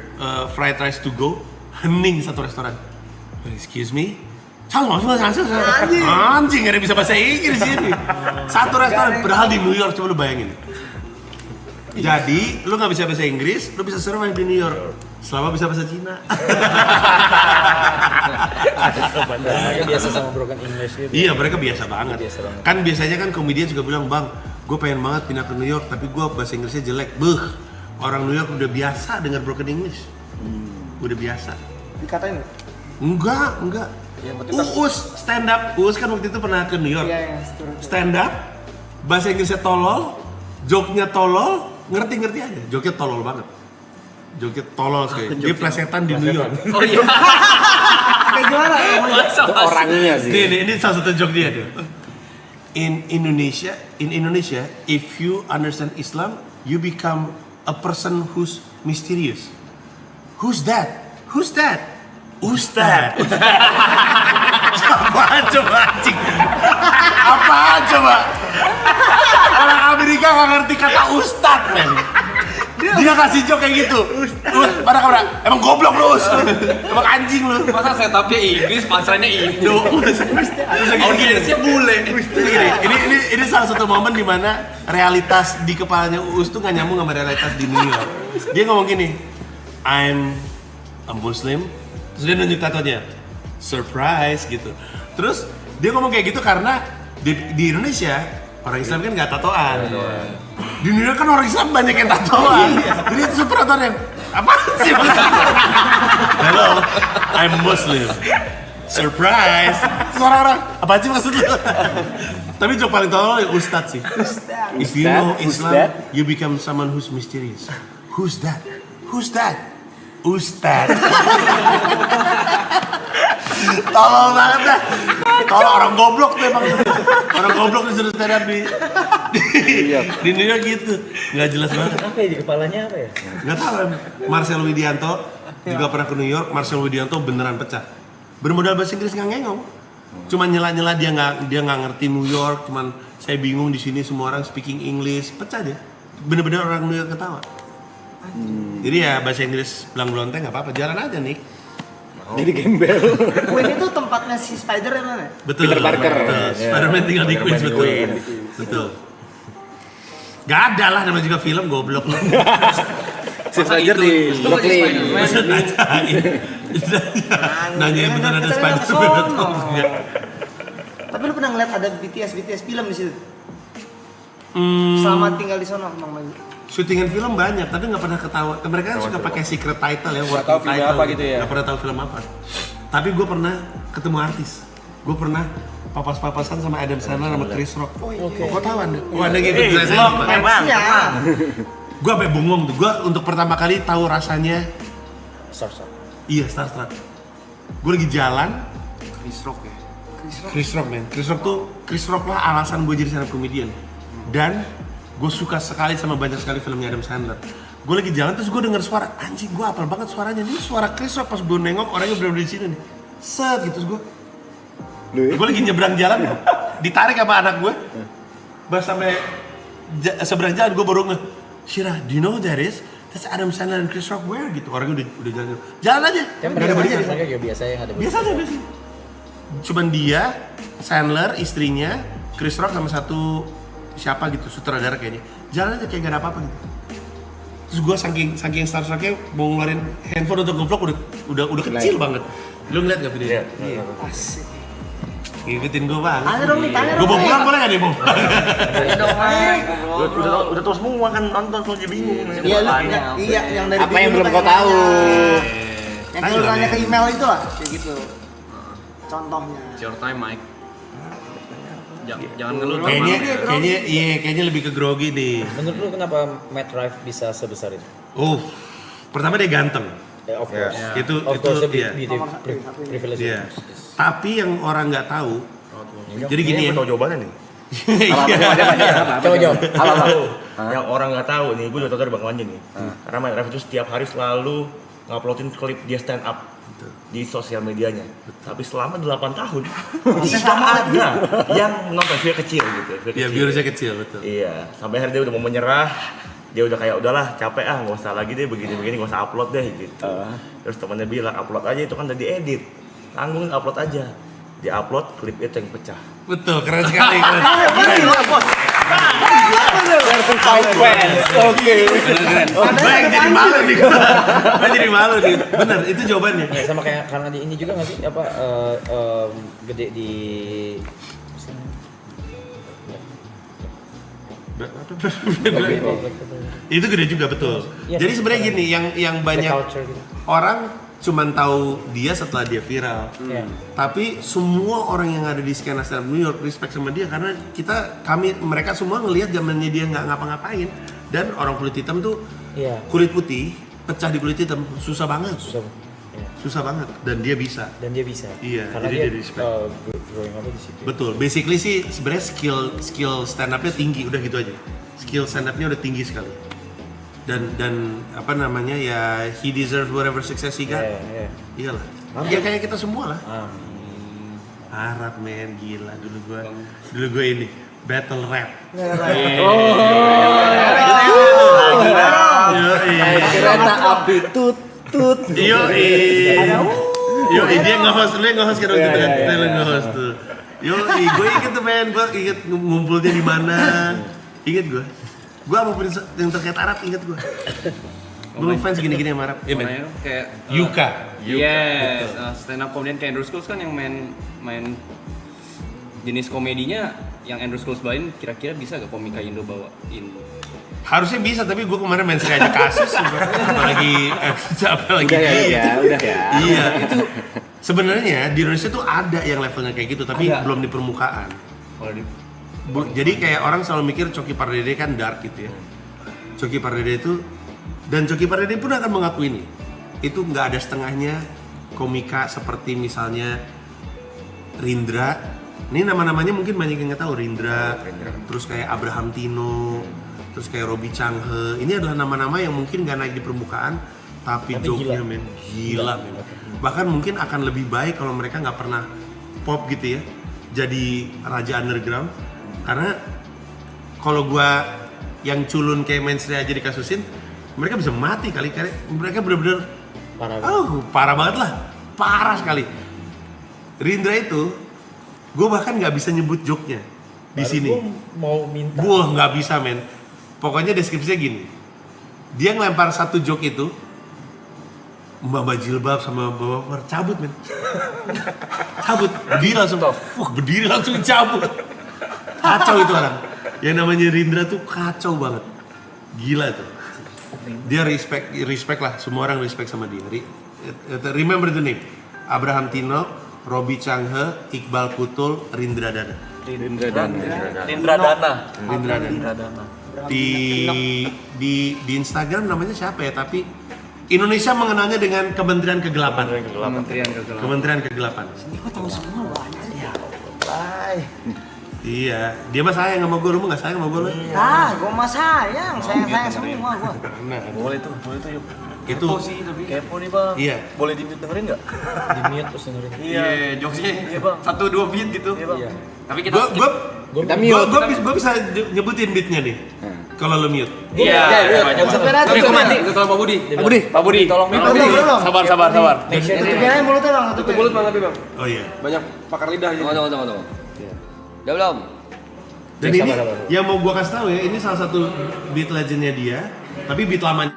fried rice to go? Hening satu restoran. Excuse me? Anjing, gak ada bisa bahasa Inggris ini. Satu restoran, padahal di New York, coba lu bayangin. Jadi, lu gak bisa bahasa Inggris, lu bisa survive di New York selama bisa bahasa Cina. Mereka biasa sama broken English gitu. Iya, mereka biasa banget. Kan biasanya kan komedian juga bilang, Bang, gue pengen banget pindah ke New York, tapi gue bahasa Inggrisnya jelek. Orang New York udah biasa dengar broken English. Udah biasa. Dikatain nggak? Enggak. Uus stand up. Uus kan waktu itu pernah ke New York. Iya, stand up, bahasa Inggrisnya tolol, joke-nya tolol, ngerti aja. Joke-nya tolol banget. Joke-nya tolol sekali. Dia plesetan di New York. Oh iya. Kayak gimana? Orangnya sih. Ini salah satu joke dia tuh. In Indonesia, if you understand Islam, you become a person who's mysterious. Who's that? Ustad. Apaan coba anjing? Apaan coba? Orang Amerika gak ngerti kata ustad, men. Dia kasih joke kayak gitu. Pada kamera, emang goblok lu, emang anjing lu. Masa setupnya Inggris, punchline-nya Indo. Audiensnya bule. Ini salah satu momen di mana realitas di kepalanya Uus tuh gak nyambung sama realitas di New York. Dia ngomong gini, I'm a Muslim. Terus dia nunjuk tatonya, surprise gitu. Terus dia ngomong kayak gitu karena di Indonesia orang Islam kan nggak tatoan. Di New York kan orang Islam banyak yang tatoan. Jadi itu super tatoan yang apa sih? Hello, I'm Muslim. Surprise. Terus orang-orang apa sih maksud lu? Tapi joke paling tolol ya Ustad sih. If you know Islam, you become someone who's mysterious. Who's that? Ustad. Tolol banget dah. Tolol orang goblok tuh emang. Orang goblok disuruh stand up di New York gitu. Nggak jelas banget. Apa ya di kepalanya apa ya? Nggak tahu. Marcel Widianto juga pernah ke New York. Marcel Widianto beneran pecah. Bermodal bahasa Inggris nggak ngengong. Cuma nyela-nyela dia nggak ngerti New York. Cuman saya bingung di sini semua orang speaking English. Pecah dia. Bener-bener orang New York ketawa. Jadi ya bahasa Inggris belang-belonteng nggak apa-apa, jalan aja nih. Jadi gembel. Queen itu tempatnya si Spider mana? Betul. Peter Parker. Spider-Man tinggal di Queens, betul. Gak ada lah, namanya juga film goblok lu. Steve Rogers di Brooklyn. Nanya bener ada Spider-Man atau enggak? Tapi lu pernah ngeliat ada BTS film di situ? Selama tinggal di sana, Bang Bayu. Syutingan film banyak, tapi nggak pernah ketawa. Mereka kan suka pakai secret title ya, Nggak tahu filmnya apa gitu ya. Nggak pernah tahu film apa. Tapi gue pernah ketemu artis. Gue pernah papas-papasan sama Adam Sandler sama Chris Rock. Kok tahu Anda? Anda ngikut saya. Gue sampai bengong tuh. Gue untuk pertama kali tahu rasanya Starstruck. iya Starstruck. Gue lagi jalan. Chris Rock ya. Chris Rock men. Chris Rock lah alasan gue jadi stand up comedian. Dan gue suka sekali sama banyak sekali filmnya Adam Sandler. Gue lagi jalan terus gue denger suara, anjing gue apal banget suaranya. Ini suara Chris Rock. Pas gue nengok orangnya bener-bener di sini nih. Set gitu terus gue lagi nyebrang jalan, ditarik sama anak gue. Pas sampai seberang jalan gue baru nge, Shira, do you know who that is? That's Adam Sandler dan Chris Rock, where? Gitu, orangnya udah jalan aja. Gak ada barisan. Biasa yang ada. Biasa aja. Cuman dia, Sandler, istrinya, Chris Rock sama satu siapa gitu, sutradara kayaknya. Jalan aja kayak gak ada apa-apa gitu. Terus gue saking starstrucknya mau ngeluarin handphone untuk nge-vlog udah kecil banget. Lu ngeliat gak videonya? Iya. Asik. Ngikutin gue banget. Tanya dong nih, tanya dong. Gue bawa pulang boleh gak nih, Bang? Tanya dong, Mike. Udah tahu semua kan nonton soalnya bingung. Iya, yang dari Apa yang belum kau tahu? Yang kalau nanya ke email itu lah, kayak gitu. Contohnya. It's your time, Mike. Jangan ngeluh. Kayaknya lebih ke grogi nih. Menurut lu kenapa Matt Rife bisa sebesar itu? Pertama dia ganteng. Of course. Itu dia. Privilege. Iya. Tapi yang orang nggak tahu, jadi gini ya. Tahu jawabannya nih. Coba jawab. Yang orang nggak tahu nih, gue udah tahu dari Bang Wanji nih. Karena Matt Rife itu setiap hari selalu nguploadin klip dia stand up di sosial medianya. Tapi selama 8 tahun tidak ada yang nonton view kecil gitu. Iya, viewersnya kecil betul. Iya, sampai akhirnya dia udah mau menyerah. Dia udah kayak udahlah capek nggak usah lagi deh begini-begini, nggak usah upload deh gitu. Terus temannya bilang upload aja, itu kan udah diedit, tanggung upload aja. Dia upload klip itu yang pecah. Betul, keren sekali. Oke. Gue yang jadi malu nih. Gue jadi malu nih. Bener, itu jawabannya. Ya, sama kayak karena di ini juga nggak sih gede di Itu gede juga betul. Jadi sebenarnya gini, yang banyak orang cuman tahu dia setelah dia viral. Tapi semua orang yang ada di skena stand up New York respect sama dia karena mereka semua ngelihat zamannya dia nggak ngapa-ngapain, dan orang kulit hitam tuh kulit putih pecah di kulit hitam susah banget. Susah banget dan dia bisa. Iya, karena jadi dia respect. Growing up di situ. Betul. Basically sih sebenarnya skill stand up-nya tinggi, udah gitu aja. Skill stand up-nya udah tinggi sekali. Dan apa namanya ya, he deserves whatever success he got. Iyalah. Ya kayak kita semua lah. Harap men, gila dulu gue ini battle rap. Kereta api tut. Yoi, dia nge-host kan waktu itu kan, kita nge-host tuh. Yoi, gue inget tuh men, gue inget ngumpulnya di mana. Inget gue apapun yang terkait Arab inget gue. Gue fans gini-gini sama Arab. Iya men. Kayak Yuka. Yes, stand up comedian kayak Andrew Schulz kan yang main jenis komedinya yang Andrew Schulz bawain, kira-kira bisa gak komika Indo bawain? Harusnya bisa, tapi gue kemarin main aja kasus apalagi Udah ya. Iya, itu sebenarnya di Indonesia tuh ada yang levelnya kayak gitu, tapi belum di permukaan. Jadi kayak orang selalu mikir Coki Pardede kan dark gitu ya. Coki Pardede itu, dan Coki Pardede pun akan mengakui ini, itu nggak ada setengahnya komika seperti misalnya Rindra. Ini nama-namanya mungkin banyak yang nggak tahu, Rindra. Terus kayak Abraham Tino, terus kayak Robi Changhe. Ini adalah nama-nama yang mungkin nggak naik di permukaan, tapi joke-nya gila men. Bahkan mungkin akan lebih baik kalau mereka nggak pernah pop gitu ya, jadi raja underground. Karena kalau gua yang culun kayak mainstream aja dikasusin, mereka bisa mati kali. Mereka bener-bener parah banget lah, parah sekali. Rindra itu gue bahkan nggak bisa nyebut joke-nya di sini. Mau minta. Gue nggak bisa men. Pokoknya deskripsinya gini. Dia ngelempar satu joke itu, Mbak jilbab sama Mbak cabut men. Cabut, berdiri langsung cabut. Kacau itu orang. Yang namanya Rindra tuh kacau banget. Gila tuh. Dia respect lah, semua orang respect sama dia. Remember the name. Abraham Tino, Robi Changhe, Iqbal Kutul, Rindra Dana. Di Instagram namanya siapa ya? Tapi Indonesia mengenalnya dengan Kementerian Kegelapan. Kementerian Kegelapan. Ini kok tahu semua banyak ya. Iya, dia mah sayang sama gue, lu mah gak sayang sama gue lu? Gue mah sayang semua gue. Nah, Boleh tuh yuk. Itu Kepo nih bang. Iya. Boleh di-mute dengerin nggak? Di-mute terus dengerin. Iya, jokesnya 1-2 beat gitu. Iya. Tapi kita gue bisa nyebutin beatnya nih. Kalau lu mute. Iya. Tapi gue mati. Itu tolong Pak Budi. Tolong mute. Sabar. Tutupin aja mulutnya bang. Tutup mulut bang tapi bang. Oh iya. Banyak pakar lidah jadi. Tunggu. Udah belum? Dan ini yang mau gua kasih tahu ya, ini salah satu beat legendnya dia, tapi beat lamanya.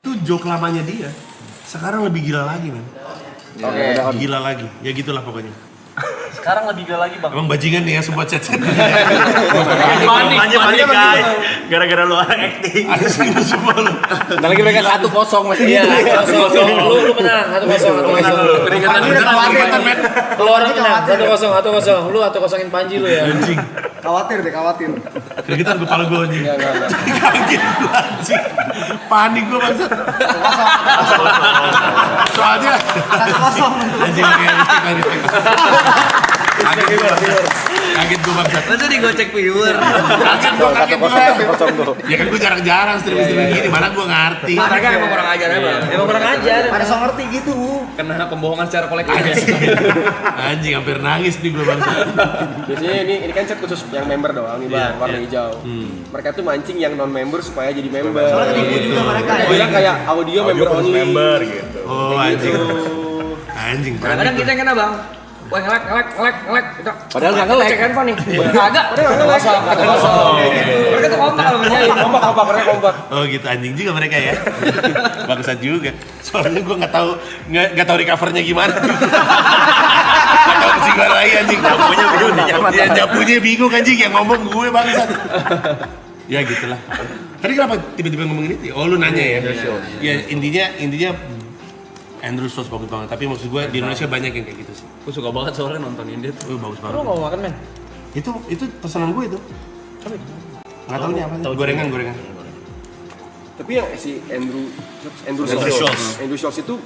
Itu joke lamanya dia. Sekarang lebih gila lagi, men. Gila lagi. Ya gitulah pokoknya. Sekarang lebih gila lagi bang. Emang bajingan nih ya semua chat-chat. Panik guys. Gara-gara lu orang acting. Ada segitu semua lu. Bentar lagi mereka 1-0 masih. Iya, 1-0. Lu menang 1-0. Peringatan khawatir, men. Lu orang menang 1-0. Lu 1-0-in Panji lu ya. Anjing. Khawatir. Kegiatan kepala gue anjing. Kaget gue anjing. Panik gue bangsat. Soalnya anjing kayak kaget gue bangsat. Masa digocek viewer? Kaget gue. Ya kan gue jarang-jarang streaming gini, mana gue ngerti. Mereka emang kurang ajar ya bang. Emang kurang ajar. Pada so ngerti gitu. Kena pembohongan secara kolektif. Anjing hampir nangis nih gue bangsat. Biasanya ini kan chat khusus yang member doang nih bang, warna hijau. Mereka tuh mancing yang non member supaya jadi member. Soalnya ketipu juga mereka ya. Bilang kayak audio member only. Gitu. Oh anjing. Anjing. Kadang kita yang kena bang. Wah ngelek. Padahal nggak ngelek. Cek handphone nih. Kagak. Mereka tuh kompak kalau berjalan. Kompak. Oh gitu anjing juga mereka ya. Bangsat juga. Soalnya gue nggak tahu recovernya gimana. Nggak tahu mesti gimana lagi anjing. Nyapunya bingung anjing yang ngomong gue bangsat. Ya gitulah. Tadi kenapa tiba-tiba ngomongin itu? Oh lu nanya ya. Ya intinya Andrew Schultz bagus banget, tapi maksud gue di Indonesia banyak yang kayak gitu sih. Gue suka banget soalnya nontonin dia tuh. Bagus banget. Lu nggak mau makan men? Itu pesanan gue itu. Nggak tahu nih apa. Gorengan. Tapi yang si Andrew Schultz itu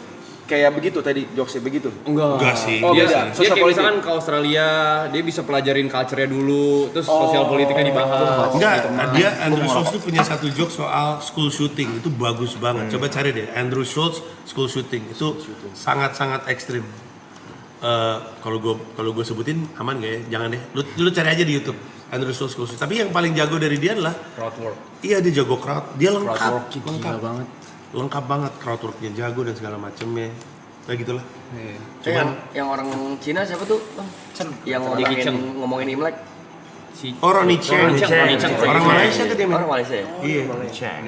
kayak begitu tadi jokesnya begitu. Enggak sih. Oh Dia beda. kayak misalkan ke Australia, dia bisa pelajarin culture-nya dulu, terus sosial politiknya dibahas. Enggak, Andrew Schultz tuh punya satu joke soal school shooting, itu bagus banget. Coba cari deh, Andrew Schultz school shooting, itu sangat-sangat ekstrim. Kalau gue sebutin aman gak ya? Jangan deh, lu cari aja di YouTube Andrew Schultz school shooting. Tapi yang paling jago dari dia adalah Crowdwork. Iya, dia jago crowd, dia lengkap banget. Lengkap banget, crowdworknya jago dan segala macemnya. Kayak gitulah. Cuman yang orang Cina siapa tuh bang? Yang ngomongin Imlek. Ronnie Cheng. Orang Malaysia tuh dia, men. Orang Malaysia ya? Iya.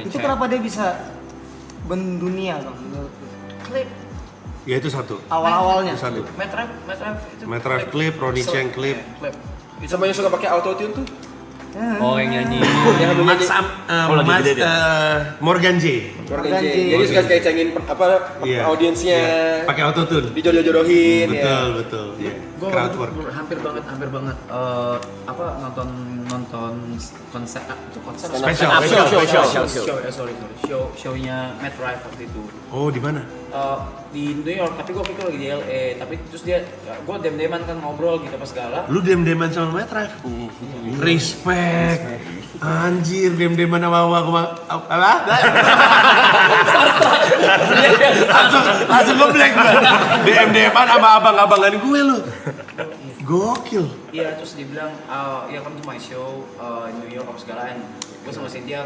Itu kenapa dia bisa mendunia bang? Klip Ya itu satu. awal-awalnya. Itu satu. Metraf itu. Metraf klip, Ronnie Cheng klip. Sama yang suka pakai auto tune tuh. Oh, yang nyanyi. Morgan J. Morgan J. Jadi suka cengin Iya. audiensnya. Pakai autotune. Dijodoh-jodohin ya. Betul. Iya. Gue Crowd work. hampir banget nonton konser itu konser Special. show-nya Matt Rife waktu itu. Oh, di mana? Di New York, tapi gue pikir lagi di LA, tapi terus gue dem-deman kan ngobrol gitu pas segala. Lu dem-deman sama Matt Rife? Respect. Anjir, dem-deman sama apa? Langsung nge-blank gue. Dem-deman sama abang-abangan gue lu. Gokil. Iya, terus dia bilang, ya come to my show New York apa segala. Gue sama Cynthia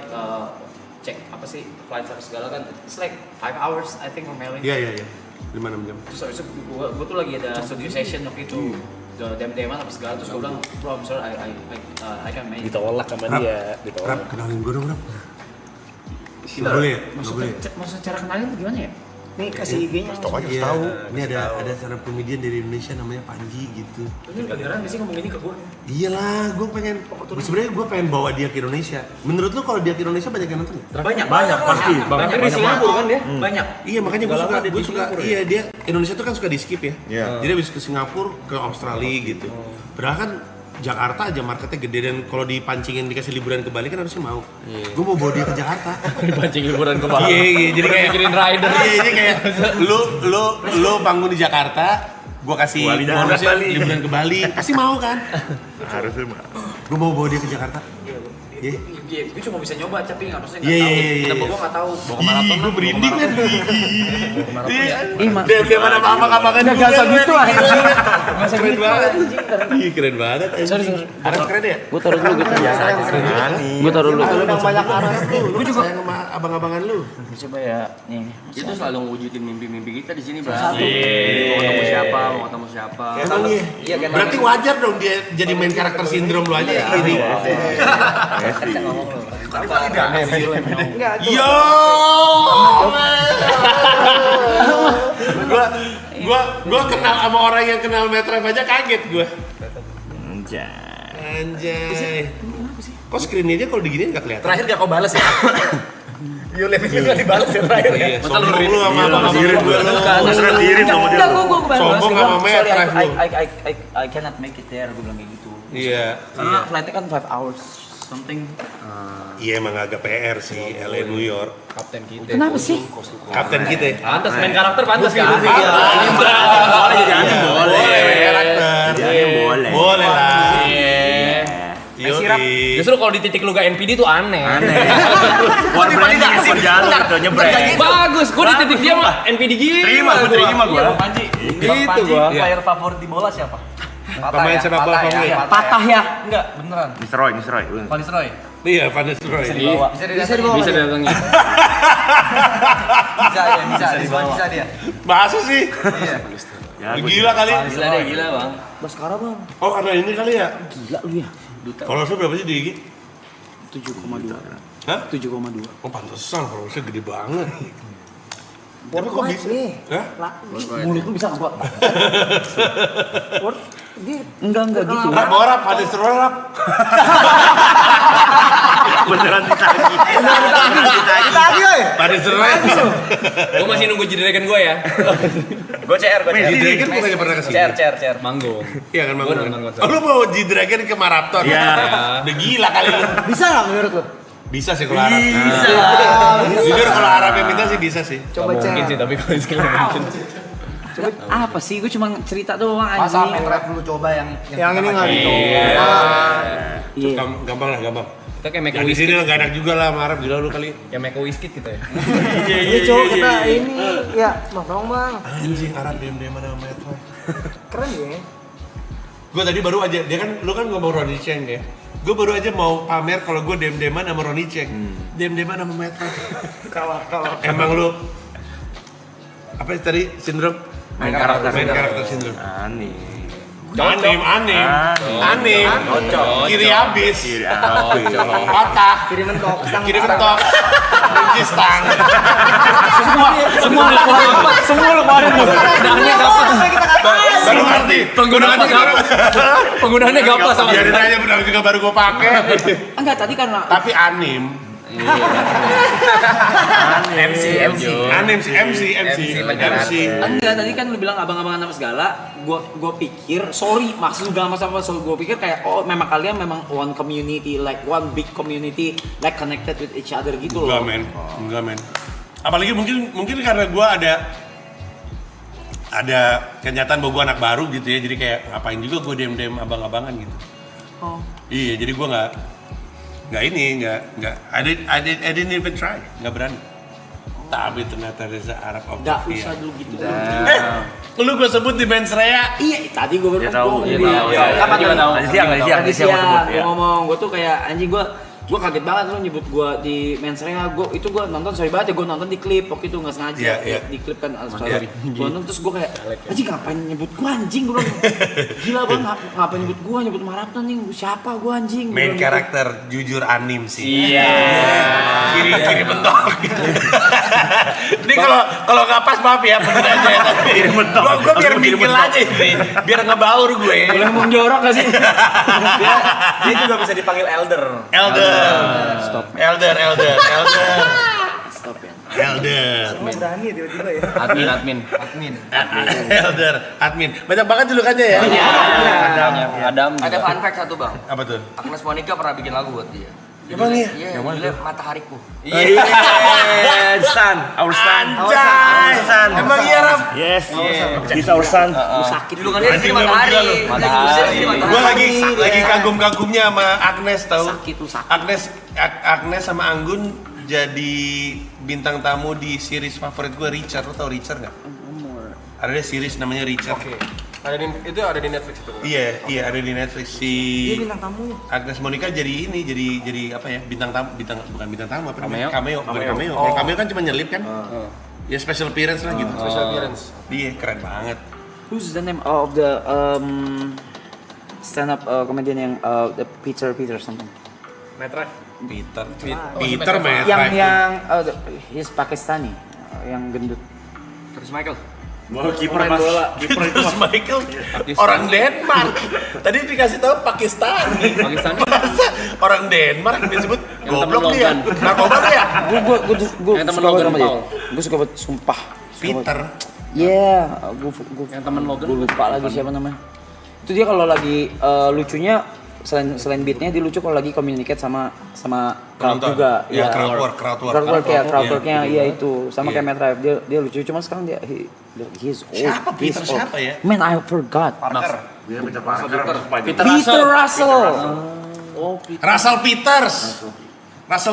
cek apa sih flight apa segala kan. It's like 5 hours I think from LA. Iya. 5-6 jam. Terus habis itu gue tuh lagi ada studio session waktu itu. Dem-deman apa segala, terus gue bilang, bro, I'm sorry, I can make it. Ditolak sama dia, ditolak. Rap, kenalin gue dong, Rap. Nggak boleh ya? Nggak boleh ya? Maksudnya cara kenalin tuh gimana ya? Nih kasih IG-nya. Iya, ini ada stand-up comedian dari Indonesia namanya Panji gitu. Ini beneran sih ngomong ini ke gue? Iyalah, sebenarnya gue pengen bawa dia ke Indonesia. Menurut lu kalau dia ke Indonesia banyak yang nonton ya? Banyak pasti. Banyak di Singapura kan dia? Banyak. Iya, makanya gue suka. Iya, dia Indonesia tuh kan suka di skip ya. Jadi habis ke Singapura, ke Australia gitu. Padahal kan Jakarta aja marketnya gede, dan kalau dipancingin dikasih liburan ke Bali kan harusnya mau. Gue mau bawa dia ke Jakarta. Dipancing liburan ke Bali. Iya, jadi kayak mikirin rider. Iya, jadi kayak lu bangun di Jakarta, gue kasih bonusnya liburan ke Bali, pasti mau kan? Harusnya mah. Gue mau bawa dia ke Jakarta. Iya. Gue cuma bisa nyoba, tapi maksudnya Iya. nggak tahu. Gue nggak tahu. Ih, gue berinding kan. Dia mana apa kan Gak usah gitu aja. Keren banget. Ih, keren banget. Sorry. Keren ya? Gue taruh dulu, gue taruh dulu. Lu yang banyak aras tuh. Gue juga sayang sama abang-abangan lu. Coba ya, nih. Itu selalu ngewujudin mimpi-mimpi kita di sini, Bang. Mau ketemu siapa. Emang iya. Berarti wajar dong dia jadi main karakter sindrom lu aja ini. Yo. Gua kenal sama orang yang kenal Metref aja kaget gua. Anjay. Kok screen-nya dia kalau diginiin nggak kelihatan? Terakhir gak kau balas ya? Yo Levin itu gak dibalas ya terakhir ya? Sombong lu sama abang-abang gue lu. Masalah diri sama dia. Sombong sama Metref lu. I cannot make it there, gue bilang kayak gitu. Iya. Karena flightnya kan 5 hours something. Iya emang agak PR sih LA New York. Kapten kita. Kenapa sih? Kapten kita. Pantas main karakter pantas kan? Boleh jadi aneh, boleh. Karakter. Boleh lah. Justru kalau di titik lu gak NPD tuh aneh. War branding sih jalur tuh nyebrang. Bagus, gua di titik dia mah NPD gila. Terima gua. Gitu gua. Player favorit di bola siapa? Pemain sepak bola favorit. Patah ya? Enggak, beneran. Mr. Roy. Van Nistelrooy. Iya, Van Nistelrooy. Bisa dibawa. Bisa datangin. Bisa dia. Bahasa sih. Ya, Gila kali. Gila, Bang. Baskara bang. Oh, karena ini kali ya. Gila lu ya. Followersnya berapa sih di IG? 7,2. Hah? 7,2. Oh, pantesan followersnya gede banget. Tapi kok Worldwide bisa? nih. Hah? Mulut lu bisa nggak? Dia enggak gitu. Rap, bawa rap, Van Nistelrooy rap. Beneran ditagi. Ditagi oi. Van Nistelrooy. Gua masih nunggu jidrekan gua ya. Gue CR. Jidrekan kan bukannya pernah kesini? CR. Manggung. Iya kan, Gua Bang? nonton konser. Oh, lu mau Jidrekan ke Marapton? Iya. Udah gila kali lu. Bisa nggak menurut lu? Bisa sih kalau Arab. Jujur kalau Arab yang minta sih bisa sih. Coba Mungkin sih, cek. tapi kalau sekarang mungkin. Apa sih? Gue cuma cerita doang Masa anjing. Metref dulu coba yang Yang ini nggak gitu. Iya. Gampang lah, gampang. Kita kayak make Yang di sini lah gak enak juga lah sama Arab, gila lu kali. Ya make whisky kita ya. Iya cowok kita ini ya nongkrong bang. Anjing Arab diam-diam sama Metref. Keren ya. Gue tadi baru aja, dia kan, lu kan ngomong Ronnie Cheng ya. Gue baru aja mau pamer kalau gue dem-deman sama Ronnie Cheng. Dem-deman sama Metref. Kalah. Emang lu apa tadi sindrom? Main karakter. Main karakter sindrom. Aneh. Anim. Kiri habis. Patah. Kiri mentok. Kunci stang. Semua lo keluarin lu. Pedangnya gapas. Baru ngerti. Penggunaannya gapas sama. Biarin aja pedang juga baru gue pakai. Enggak, tadi karena Tapi anim. MC. enggak, tadi kan lu bilang abang-abangan apa segala. Gua pikir, sorry, maksud juga sama gua pikir kayak memang kalian memang one community, like one big community, like connected with each other gitu loh. Enggak men. Apalagi mungkin karena gue ada kenyataan bahwa gue anak baru gitu ya, jadi kayak ngapain juga gue dem abang-abangan gitu. Iya, jadi gue nggak I didn't even try, nggak berani. Tapi ternyata Reza Arab of Nggak Mafia. usah dulu gitu. Lu gue sebut di Mensrea. Iya, tadi gue baru tahu. ngomong. Tadi siang sebut ya. Gue ngomong, gue tuh kayak anjing gue kaget banget lu nyebut gue di Mensrea. Gue nonton, sorry banget ya, gue nonton di klip waktu itu nggak sengaja. Di klip kan sorry. Gue nonton terus gue kayak anjing ngapain nyebut gue anjing, gue bilang gila banget ngapain nyebut Marapta nih, siapa gue anjing. Main karakter jujur anim sih. Iya. Kiri mentok. Ini kalau nggak pas maaf ya, bener aja ya. Kiri mentok. Gue biar minggil aja ini, biar ngebaur gue. Boleh ngomong jorok gak sih? Dia juga bisa dipanggil elder. Stop. Elder. Stop ya. Elder. Berani tiba-tiba ya. Admin. Banyak banget julukannya ya. Adam. Ada fun fact satu bang. Apa tuh? Agnes Monica pernah bikin lagu buat dia. Emang iya? Iya, judulnya Matahariku. Son, our son. Anjay. Emang iya Ram? Yes. He's our son. Sakit Dulu kan dia di Matahari. Gue lagi kagum-kagumnya sama Agnes tahu. Sakit lu sakit. Agnes sama Anggun jadi bintang tamu di series favorit gue Richard. Lo tau Richard nggak? Ada series namanya Richard. Itu ada di Netflix itu. Iya ada di Netflix. Dia bintang tamu. Agnes Monica jadi apa ya, bintang tamu, bukan bintang tamu apa namanya? Cameo. Kalau cameo kan cuma nyelip kan? Ya special appearance lah gitu. Special appearance. Dia keren banget. Who's the name of the stand-up comedian yang the Peter something? Peter Matt. Yang he's Pakistani, yang gendut. Terus Michael. Kiper bola. Terus Michael orang Denmark. Tadi dikasih tahu Pakistani. Masa orang Denmark disebut goblok dia. Narkoba dia. Gue suka banget sama dia. Gue suka banget, sumpah. Peter. Iya, gue Yang temen Logan. Gue lupa lagi siapa namanya. Itu dia kalau lagi lucunya selain beatnya dia lucu kalau lagi communicate sama crowd juga. Ya, crowd worknya iya itu sama kayak Matt Rife, dia lucu, cuma sekarang he's old. Siapa Peter siapa ya? Man, I forgot. Dia Peter Parker. Peter Russell. Russell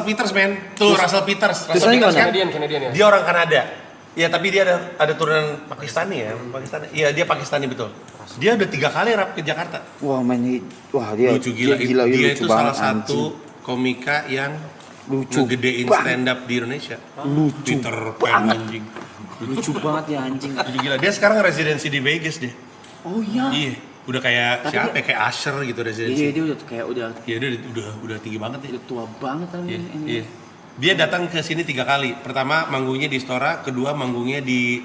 Peters men. Tuh Russell Peters kan Canadian ya. dia orang Kanada. Ya tapi dia ada turunan Pakistani ya. Iya dia Pakistani betul. Dia udah 3 kali rap ke Jakarta. Wah man, dia Lucu gila. Dia lucu itu banget, salah satu komika yang lucu ngegedein stand up di Indonesia. Lucu Peter Pan anjing. Lucu banget ya anjing. Lucu gila. Dia sekarang residensi di Vegas dia. Oh iya. Iya. Udah kayak siapa? Kayak Usher gitu residensi. Iya dia udah tinggi banget ya. udah tua banget kan Iya. Dia datang ke sini 3 kali. Pertama manggungnya di Stora, kedua manggungnya di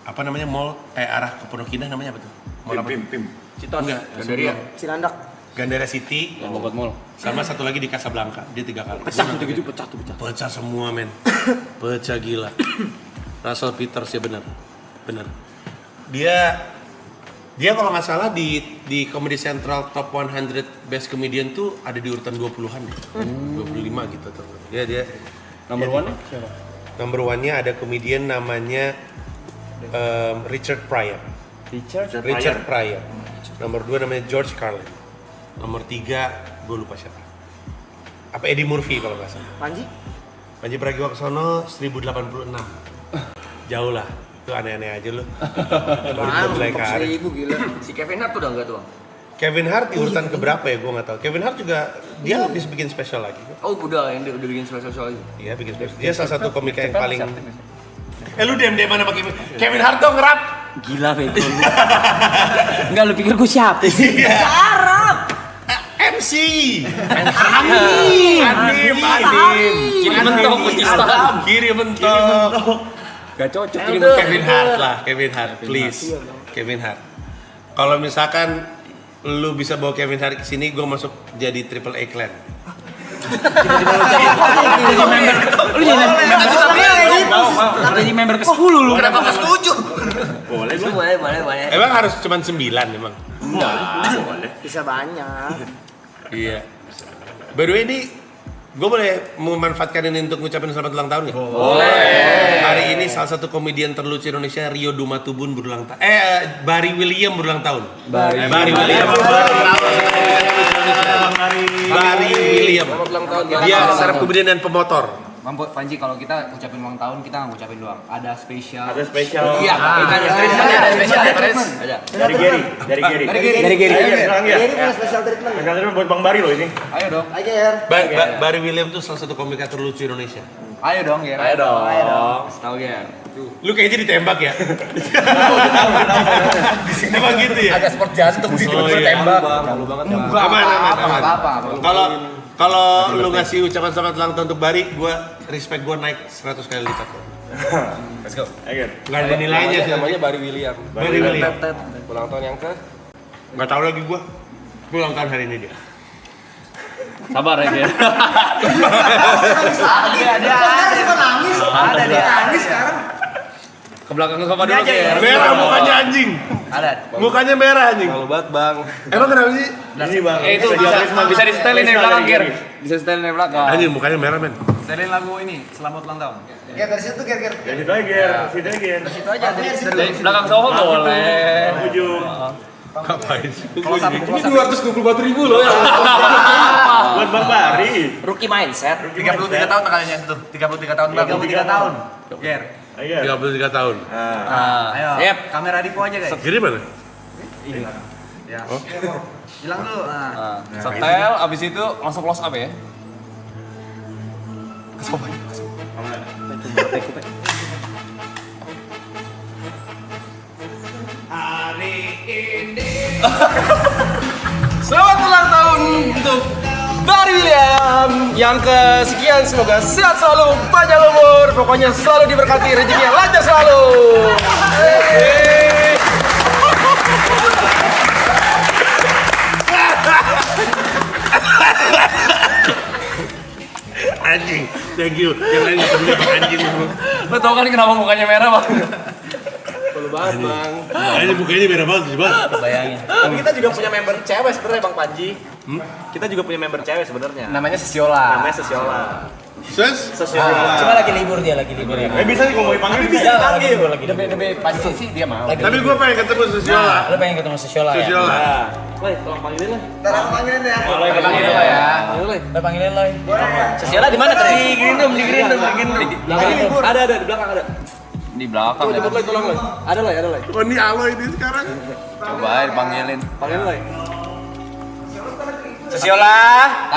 apa namanya mall kayak arah ke Pondok Indah namanya apa tuh? Mall apa? Pim. Citos. Enggak, Gandaria. Cilandak. Gandara City. Yang Bogor Mall. Sama satu lagi di Casablanca. Dia 3 kali. pecah gitu pecah. Pecah semua men. Pecah gila. Russell Peters ya benar. Dia kalau nggak salah di Comedy Central Top 100 Best Comedian tuh ada di urutan 20-an deh. 25 gitu tuh. Dia Number one siapa? Number one-nya ada komedian namanya Richard Pryor. Richard Pryor. Nomor 2 namanya George Carlin. Nomor 3 gue lupa siapa. Apa Eddie Murphy kalau nggak salah. Panji Pragiwaksono 1086. Jauh lah. Itu aneh-aneh aja lu. Baru mulai karir. Gila. Si Kevin Hart udah enggak tuh bang? Kevin Hart di urutan keberapa ya? Gue nggak tahu. Kevin Hart juga dia habis bikin special lagi. Oh udah bikin special lagi. Iya bikin special. Dia salah satu komika yang paling. Lu DM mana sama Kevin Hart dong ngerap. Gila bego lu. Enggak lu pikir gue siapa sih? Arab. MC. Adim. Kiri mentok Pakistan. Kiri mentok. Gak cocok. Kevin Hart lah, Kevin Hart, please. Kevin Hart. Kalau misalkan lu bisa bawa Kevin Hart ke sini, gue masuk jadi Triple A Clan. Lu jadi member ke-10 lu. Kenapa nggak setuju? Boleh. Emang harus cuman 9 emang? Bisa banyak. Iya. By the way ini, gue boleh memanfaatkan ini untuk ngucapin selamat ulang tahun nggak? Boleh. Hari ini salah satu komedian terlucu Indonesia, Rio Dumatubun berulang tahun. Barry William berulang tahun. Barry William. Barry William. Dia stand up comedian dan pemotor. Panji, kalau kita ucapin ulang tahun, kita nggak ngucapin doang. Ada spesial. Ada spesial. Iya, ada spesial. Dari Gary. Ini punya special treatment. Special treatment buat Bang Bari loh ini. Ayo dong. Ayo Ger. Barry William tuh salah satu komika terlucu Indonesia. Ayo dong, Ger. Ayo dong. Tahu, Ger. Lu kayaknya ditembak ya? Emang gitu ya? Agak sport jantung sih tembak. Aman. Apa? Kalau lu ngasih ucapan selamat ulang tahun untuk Bari, respect gua naik 100 kali lipat. Let's go. Ayo. Nggak ada nilainya sih. Namanya Barry William. Barry William. Ulang tahun yang ke? Nggak tahu lagi gua. Gua ulang tahun hari ini dia. Sabar ya, Ger. Ada dia nangis sekarang. Ke belakang sofa dulu, Ger. Merah mukanya anjing. Ada. Mukanya merah anjing. Malu banget bang. Emang kenapa sih? Ini Bang. Itu bisa di-setelin dari belakang, Ger. Bisa di-setelin dari belakang. Anjing mukanya merah men. Setelin lagu ini, Selamat Ulang Tahun. Ger dari situ Ger. Dari situ aja, Ger. Situ aja Dari belakang sofa boleh. Ujung. Ngapain sih? Kalau satu Ini 224.000 loh ya. Buat Bang Bari. Rookie mindset. 33 tahun kalinya itu. 33 tahun Bang. 33 tahun. Ger. Ayo. 33 tahun. Ayo. Yep. Kamera Dipo aja, guys. Gini mana? Ya. Hilang dulu. Nah. Setel, abis itu langsung close up ya. Ke sofa. Hari ini. Selamat ulang tahun untuk Barry William yang kesekian, semoga sehat selalu, panjang umur, pokoknya selalu diberkati, rezekinya lancar selalu. Anjing. Thank you. Yang lain nggak peduli sama anjing. Lo tau kan kenapa mukanya merah, Bang? Malu banget bang. Anjing mukanya merah banget coba. Bayangin. Tapi kita juga punya member cewek sebenarnya Bang Panji. Kita juga punya member cewek sebenarnya. Namanya Sesiola. Namanya Sesiola. Cuma lagi libur dia, lagi libur ya. Bisa nih kalau mau dipanggil Bisa lagi libur lagi. Demi Panji sih dia mau. Tapi gue pengen ketemu Susiola. Lu pengen ketemu Sesiola ya? Susiola. Woi, tolong panggilin lah. Ntar aku panggilin ya. Panggilin lo ya. Lu panggilin Loy. Sesiola di mana tadi? Di Green Room. Ada di belakang ada. Di belakang ya. Cepet Loy, tolong Loy. Ada Loy. Oh ini Aloy ini sekarang. Coba dipanggilin. Panggilin Loy. Sesiola.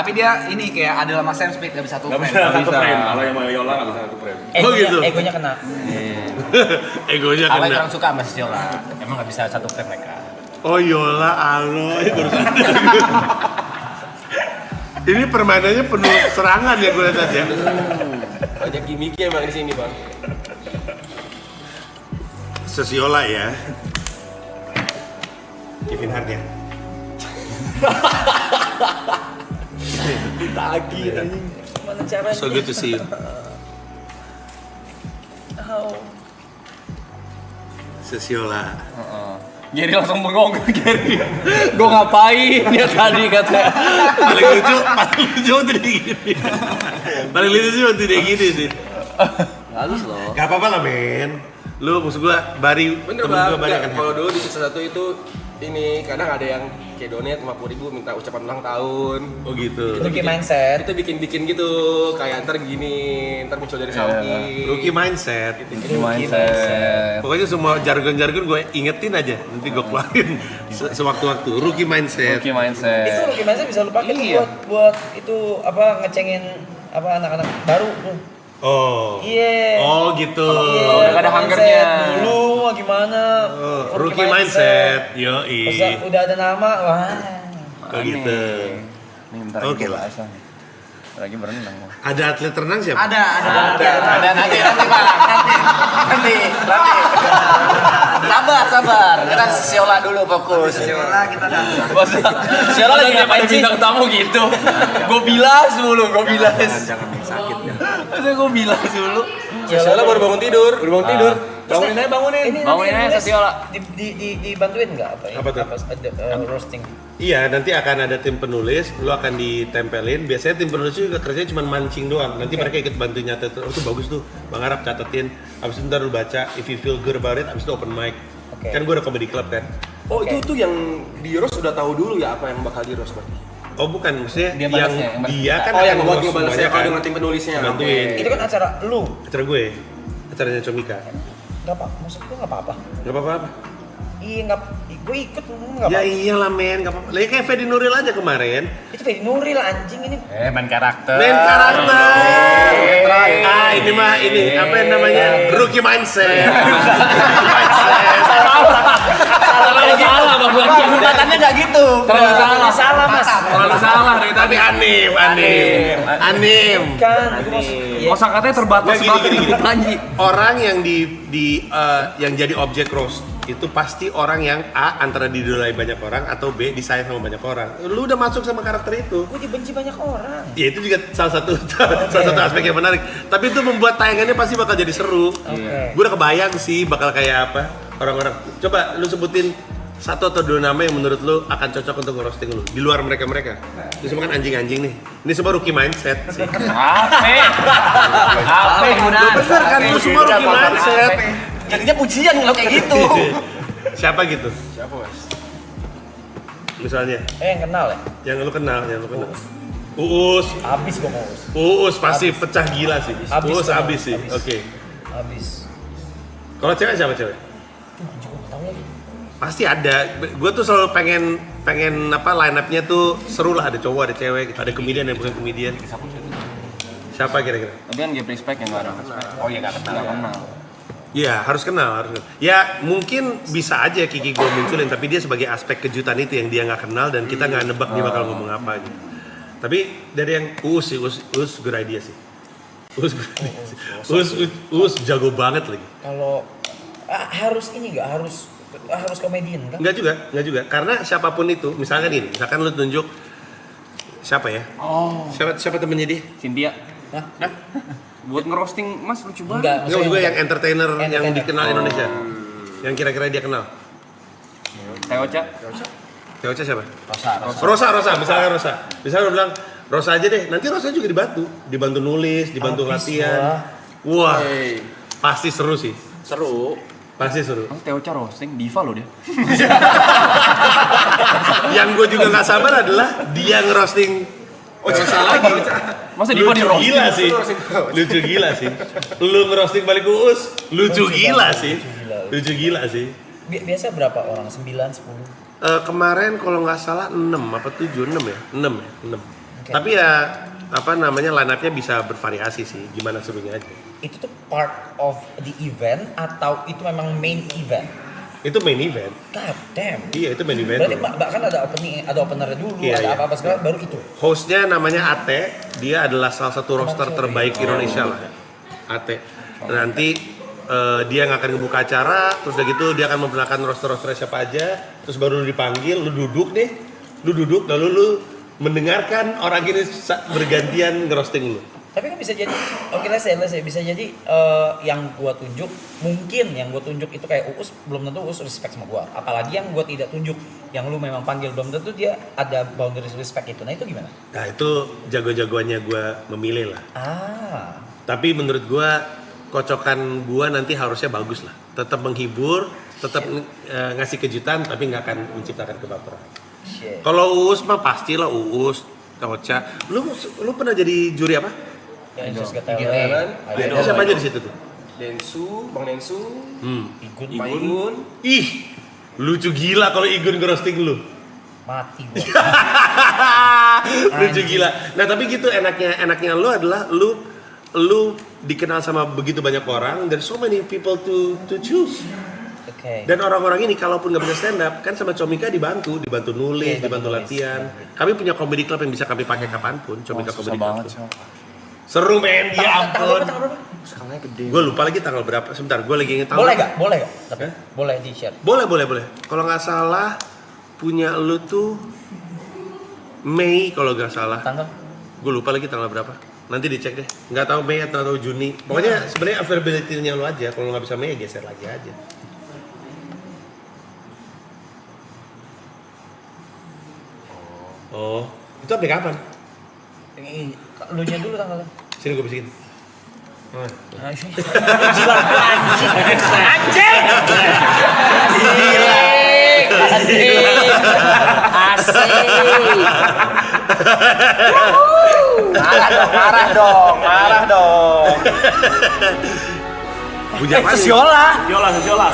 Tapi dia ini kayak Adel sama Sam Smith gak bisa satu Gak frame. bisa satu frame. Kalau yang mau Yola gak bisa satu frame. gitu. Egonya kena. Egonya Apa kena. kurang suka sama Sesiola? Emang gak bisa satu frame mereka. Oh Yola, Aloy, baru sadar. Ini permainannya penuh serangan ya gue lihat ya. Banyak gimmicknya emang di sini bang. Sesiola ya. Kevin Hart ya. Ditagi anjing. Mana caranya? So good to see you. Sesiola. Gary langsung bengong, Gary. Gue ngapain ya tadi katanya. Paling lucu waktu dia gini. Paling lucu sih waktu dia gini sih. Halus loh. Gak apa-apa lah men. Lu maksud gua Bari, Bener temen bang. gua Bari akan Kalau dulu di season 1 itu ini kadang ada yang kayak donate 50.000 minta ucapan ulang tahun. Oh gitu. Rookie mindset. Itu bikin gitu kayak ntar gini, ntar muncul dari samping. Rookie mindset. Mindset. Pokoknya semua jargon-jargon gue ingetin aja. Nanti gue keluarin sewaktu-waktu. Rookie mindset. Rookie mindset. Itu rookie mindset bisa lu pakai buat itu apa ngecengin apa anak-anak baru tuh. Oh. Iya. Oh gitu. Iya, udah gak ada mindset hungernya. Dulu gimana? Rookie mindset. Yoi. Pas udah ada nama, wah. Oh gitu. Nih bentar Oke lagi lah. bahasa nih. Bentar lagi berenang. Ada atlet renang siapa? Ada. Nanti Bang, nanti. Sabar. Kita Siola dulu fokus. Siola kita dah. Siapa lagi ngapain sih? Bintang tamu gitu. Gue bilas dulu, gue bilas. Jangan sakit ya. Masa gue bilas dulu. Siola baru bangun tidur. Bangunin aja, bangunin. Bangunin aja Siola. Dibantuin nggak apa ya? Apa tuh? Ada roasting. Iya, nanti akan ada tim penulis, lu akan ditempelin. Biasanya tim penulis juga kerjanya cuma mancing doang. Nanti mereka ikut bantu nyatet. Oh, itu bagus tuh. Bang Arab catetin. Habis itu ntar lu baca, if you feel good about it, habis itu open mic. Oke. Kan gue udah comedy club kan. Oh, itu tuh yang di roast udah tahu dulu ya apa yang bakal di roast berarti. Oh bukan, maksudnya Dia yang balasnya, yang dia kan Oh, yang akan buat nge-roast ngebalasnya semuanya kalau kan. dengan tim penulisnya. Bantuin. Itu kan acara lu. Acara gue, acaranya Comika. Nggak apa, maksud gue nggak apa-apa. Gak apa-apa. Iya nggak, gue ikut nggak Ya apa. iyalah men, gak apa-apa. Lagi kayak Fedi Nuril aja kemarin. Itu Fedi Nuril anjing ini. Main karakter. Main karakter. Ini mah ini apa yang namanya rookie mindset. Salah, Bang. Urutannya nggak gitu. Terlalu salah. Mas. Terlalu salah dari Tapi anim. Kan, itu maksud. Iya. Kosa katanya terbatas Nggak, gini. Panji. Orang yang yang jadi objek roast itu pasti orang yang A antara didolai banyak orang atau B disayang sama banyak orang. Lu udah masuk sama karakter itu. Gue dibenci banyak orang. Ya itu juga salah satu aspek yang menarik. Tapi itu membuat tayangannya pasti bakal jadi seru. Gue udah kebayang sih bakal kayak apa orang-orang. Coba lu sebutin satu atau dua nama yang menurut lu akan cocok untuk nge-roasting lu di luar mereka. Ini semua kan anjing-anjing nih. Ini semua rookie mindset sih. Apa gunaan? Bener kan lu semua rookie mindset. Jadinya pujian kalau kayak gitu. Siapa gitu? Siapa mas? Misalnya Yang kenal ya? yang lu kenal. Uus. Abis gue mau Uus. Uus pasti pecah gila sih. Abis Uus tuh, abis sih. abis. Oke. Abis. Kalau cewek siapa cewek? Juga nggak tahu lagi. Pasti ada. Gue tuh selalu pengen apa line up-nya tuh seru lah, ada cowok, ada cewek, gitu. Ada komedian dan bukan komedian. Siapa kira-kira? Tapi kan give respect yang nggak ada respect. Oh iya nggak kenal. Ya harus kenal. Ya mungkin bisa aja Kiki gue munculin, tapi dia sebagai aspek kejutan itu yang dia nggak kenal dan kita nggak nebak dia bakal ngomong apa gitu. Tapi dari yang Uus sih, Uus good idea sih. Uus jago banget lagi. Kalau harus ini nggak harus komedian kan? Enggak juga. Karena siapapun itu, misalkan lu tunjuk siapa ya? Siapa temennya dia? Cynthia. Hah? Buat ngerosting Mas lucu Enggak, banget. Enggak, juga yang entertainer yang Entertainer. dikenal Indonesia. Yang kira-kira dia kenal. Teoca. Teoca siapa? Rosa. Rosa, misalnya Rosa. Misalnya lu bilang Rosa aja deh. Nanti Rosa juga dibantu nulis, dibantu Abis latihan. Wah, pasti seru sih. Pasti seru. Mas Teoca roasting diva loh dia. Yang gue juga nggak sabar adalah dia ngerosting. Rosa lagi. Masa diva di roasting? Lucu gila sih. Lu ngerosting balik Uus, lucu gila sih. Biasa berapa orang? 9, 10? Kemarin kalau nggak salah 6 apa 7, 6 ya? 6. Tapi ya apa namanya line up-nya bisa bervariasi sih, gimana serunya aja. Itu tuh part of the event atau itu memang main event? Itu main event. God damn. Iya, itu main event. Berarti bahkan ada openernya dulu, Iya, ada iya. apa-apa segala baru itu. Hostnya namanya Ate, dia adalah salah satu roster terbaik Indonesia lah. Ate. Nanti dia yang akan ngebuka acara, terus udah gitu dia akan memperkenalkan roster-rosternya siapa aja, terus baru lu dipanggil, lu duduk, lalu lu mendengarkan orang ini bergantian ngerosting lu. Tapi kan bisa jadi, oke let's say, bisa jadi yang gua tunjuk, mungkin yang gua tunjuk itu kayak Uus, belum tentu Uus respect sama gua. Apalagi yang gua tidak tunjuk, yang lu memang panggil, belum tentu dia ada boundaries respect itu. Nah itu gimana? Nah itu jago-jagoannya gua memilih lah. Tapi menurut gua kocokan gua nanti harusnya bagus lah. Tetap menghibur, tetap ngasih kejutan, tapi nggak akan menciptakan kebaperan. Kalau Uus mah pastilah Uus, Teoca. Lu pernah jadi juri apa? Yang Siapa aja di situ tuh? Bang Densu, Igun. Ih, lucu gila kalau Igun ngerosting lu. Mati gua. Lucu gila. Nah tapi gitu enaknya lu adalah lu lu dikenal sama begitu banyak orang, there's so many people to choose. Dan orang-orang ini kalaupun nggak bisa stand up, kan sama Comika dibantu nulis, dibantu latihan. Kami punya comedy club yang bisa kami pakai kapanpun, Comika Comedy Club. Seru men, ya ampun. Skalanya gede. Gue lupa lagi tanggal berapa. Sebentar, gue lagi ingin tahu. Boleh gak? Tapi boleh di-share. Boleh. Kalau nggak salah punya lu tuh Mei kalau nggak salah. Tanggal? Gue lupa lagi tanggal berapa. Nanti dicek deh. Nggak tahu Mei atau Juni. Pokoknya sebenarnya availability-nya lu aja. Kalau nggak bisa Mei, geser lagi aja. Oh, itu update kapan? Lu nya dulu tanggalnya. Sini gue bisikin. Anjing. Marah dong.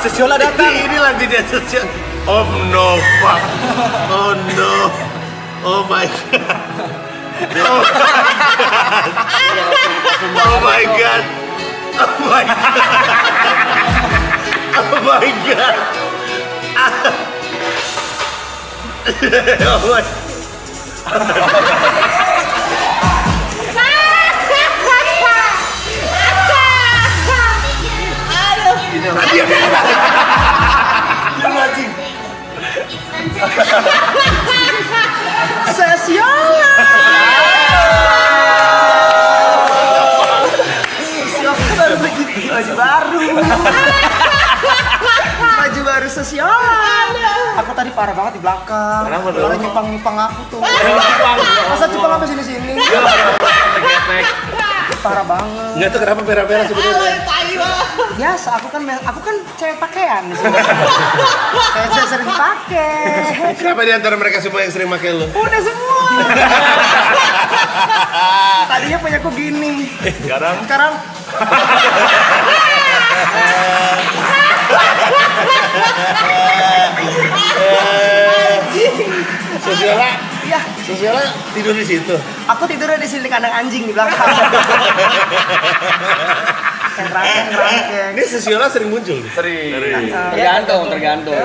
Sesiola datang. Ini lagi dia Sesiola. Om Nova. Oh no. Oh my god. Oh my god. Oh my god. Oh my god. Oh my. Sesiola. Baru begitu baju baru. Baju baru Sesiola. Aku tadi parah banget di belakang. Kenapa tuh? Orang nyepang aku tuh. Masa nyepang apa sini-sini? Parah banget. Enggak tuh kenapa merah-merah sebenarnya? Biasa, aku kan cewek pakaian di sini. Saya sering pakai. Siapa di antara mereka semua yang sering pakai lu? Udah semua. Tadinya punya aku gini. Sekarang Sesiola. iya, Sesiola tidur di situ. aku tidurnya di sini kandang anjing di belakang. Yang rangkeng. Ini Sesiola sering muncul nih. Tergantung.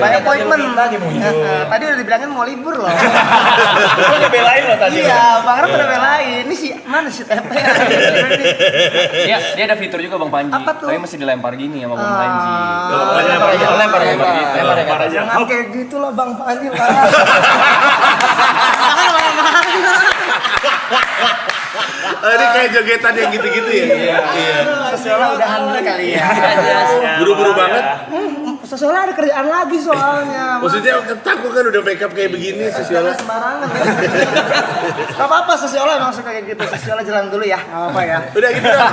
Banyak appointment tadi muncul. Tadi udah dibilangin mau libur loh. Lu ngebelain lo tadi. Iya, Bang Ram udah belain. Ini mana si Tepe? Dia ada fitur juga Bang Panji. Apa tuh? Tapi mesti dilempar gini sama Bang Panji. Lempar aja. Jangan kayak gitu loh Bang Panji. Ini kayak jogetan yang gitu-gitu ya? Iya. Sesiola udahan dulu kali ya. Buru-buru banget. Sesiola ada kerjaan lagi soalnya. Maksudnya takut kan udah make up kayak begini Sesiola. Sembarangan. Gak apa-apa Sesiola emang suka kayak gitu. Sesiola jalan dulu ya. Gak apa-apa ya. Udah gitu dah.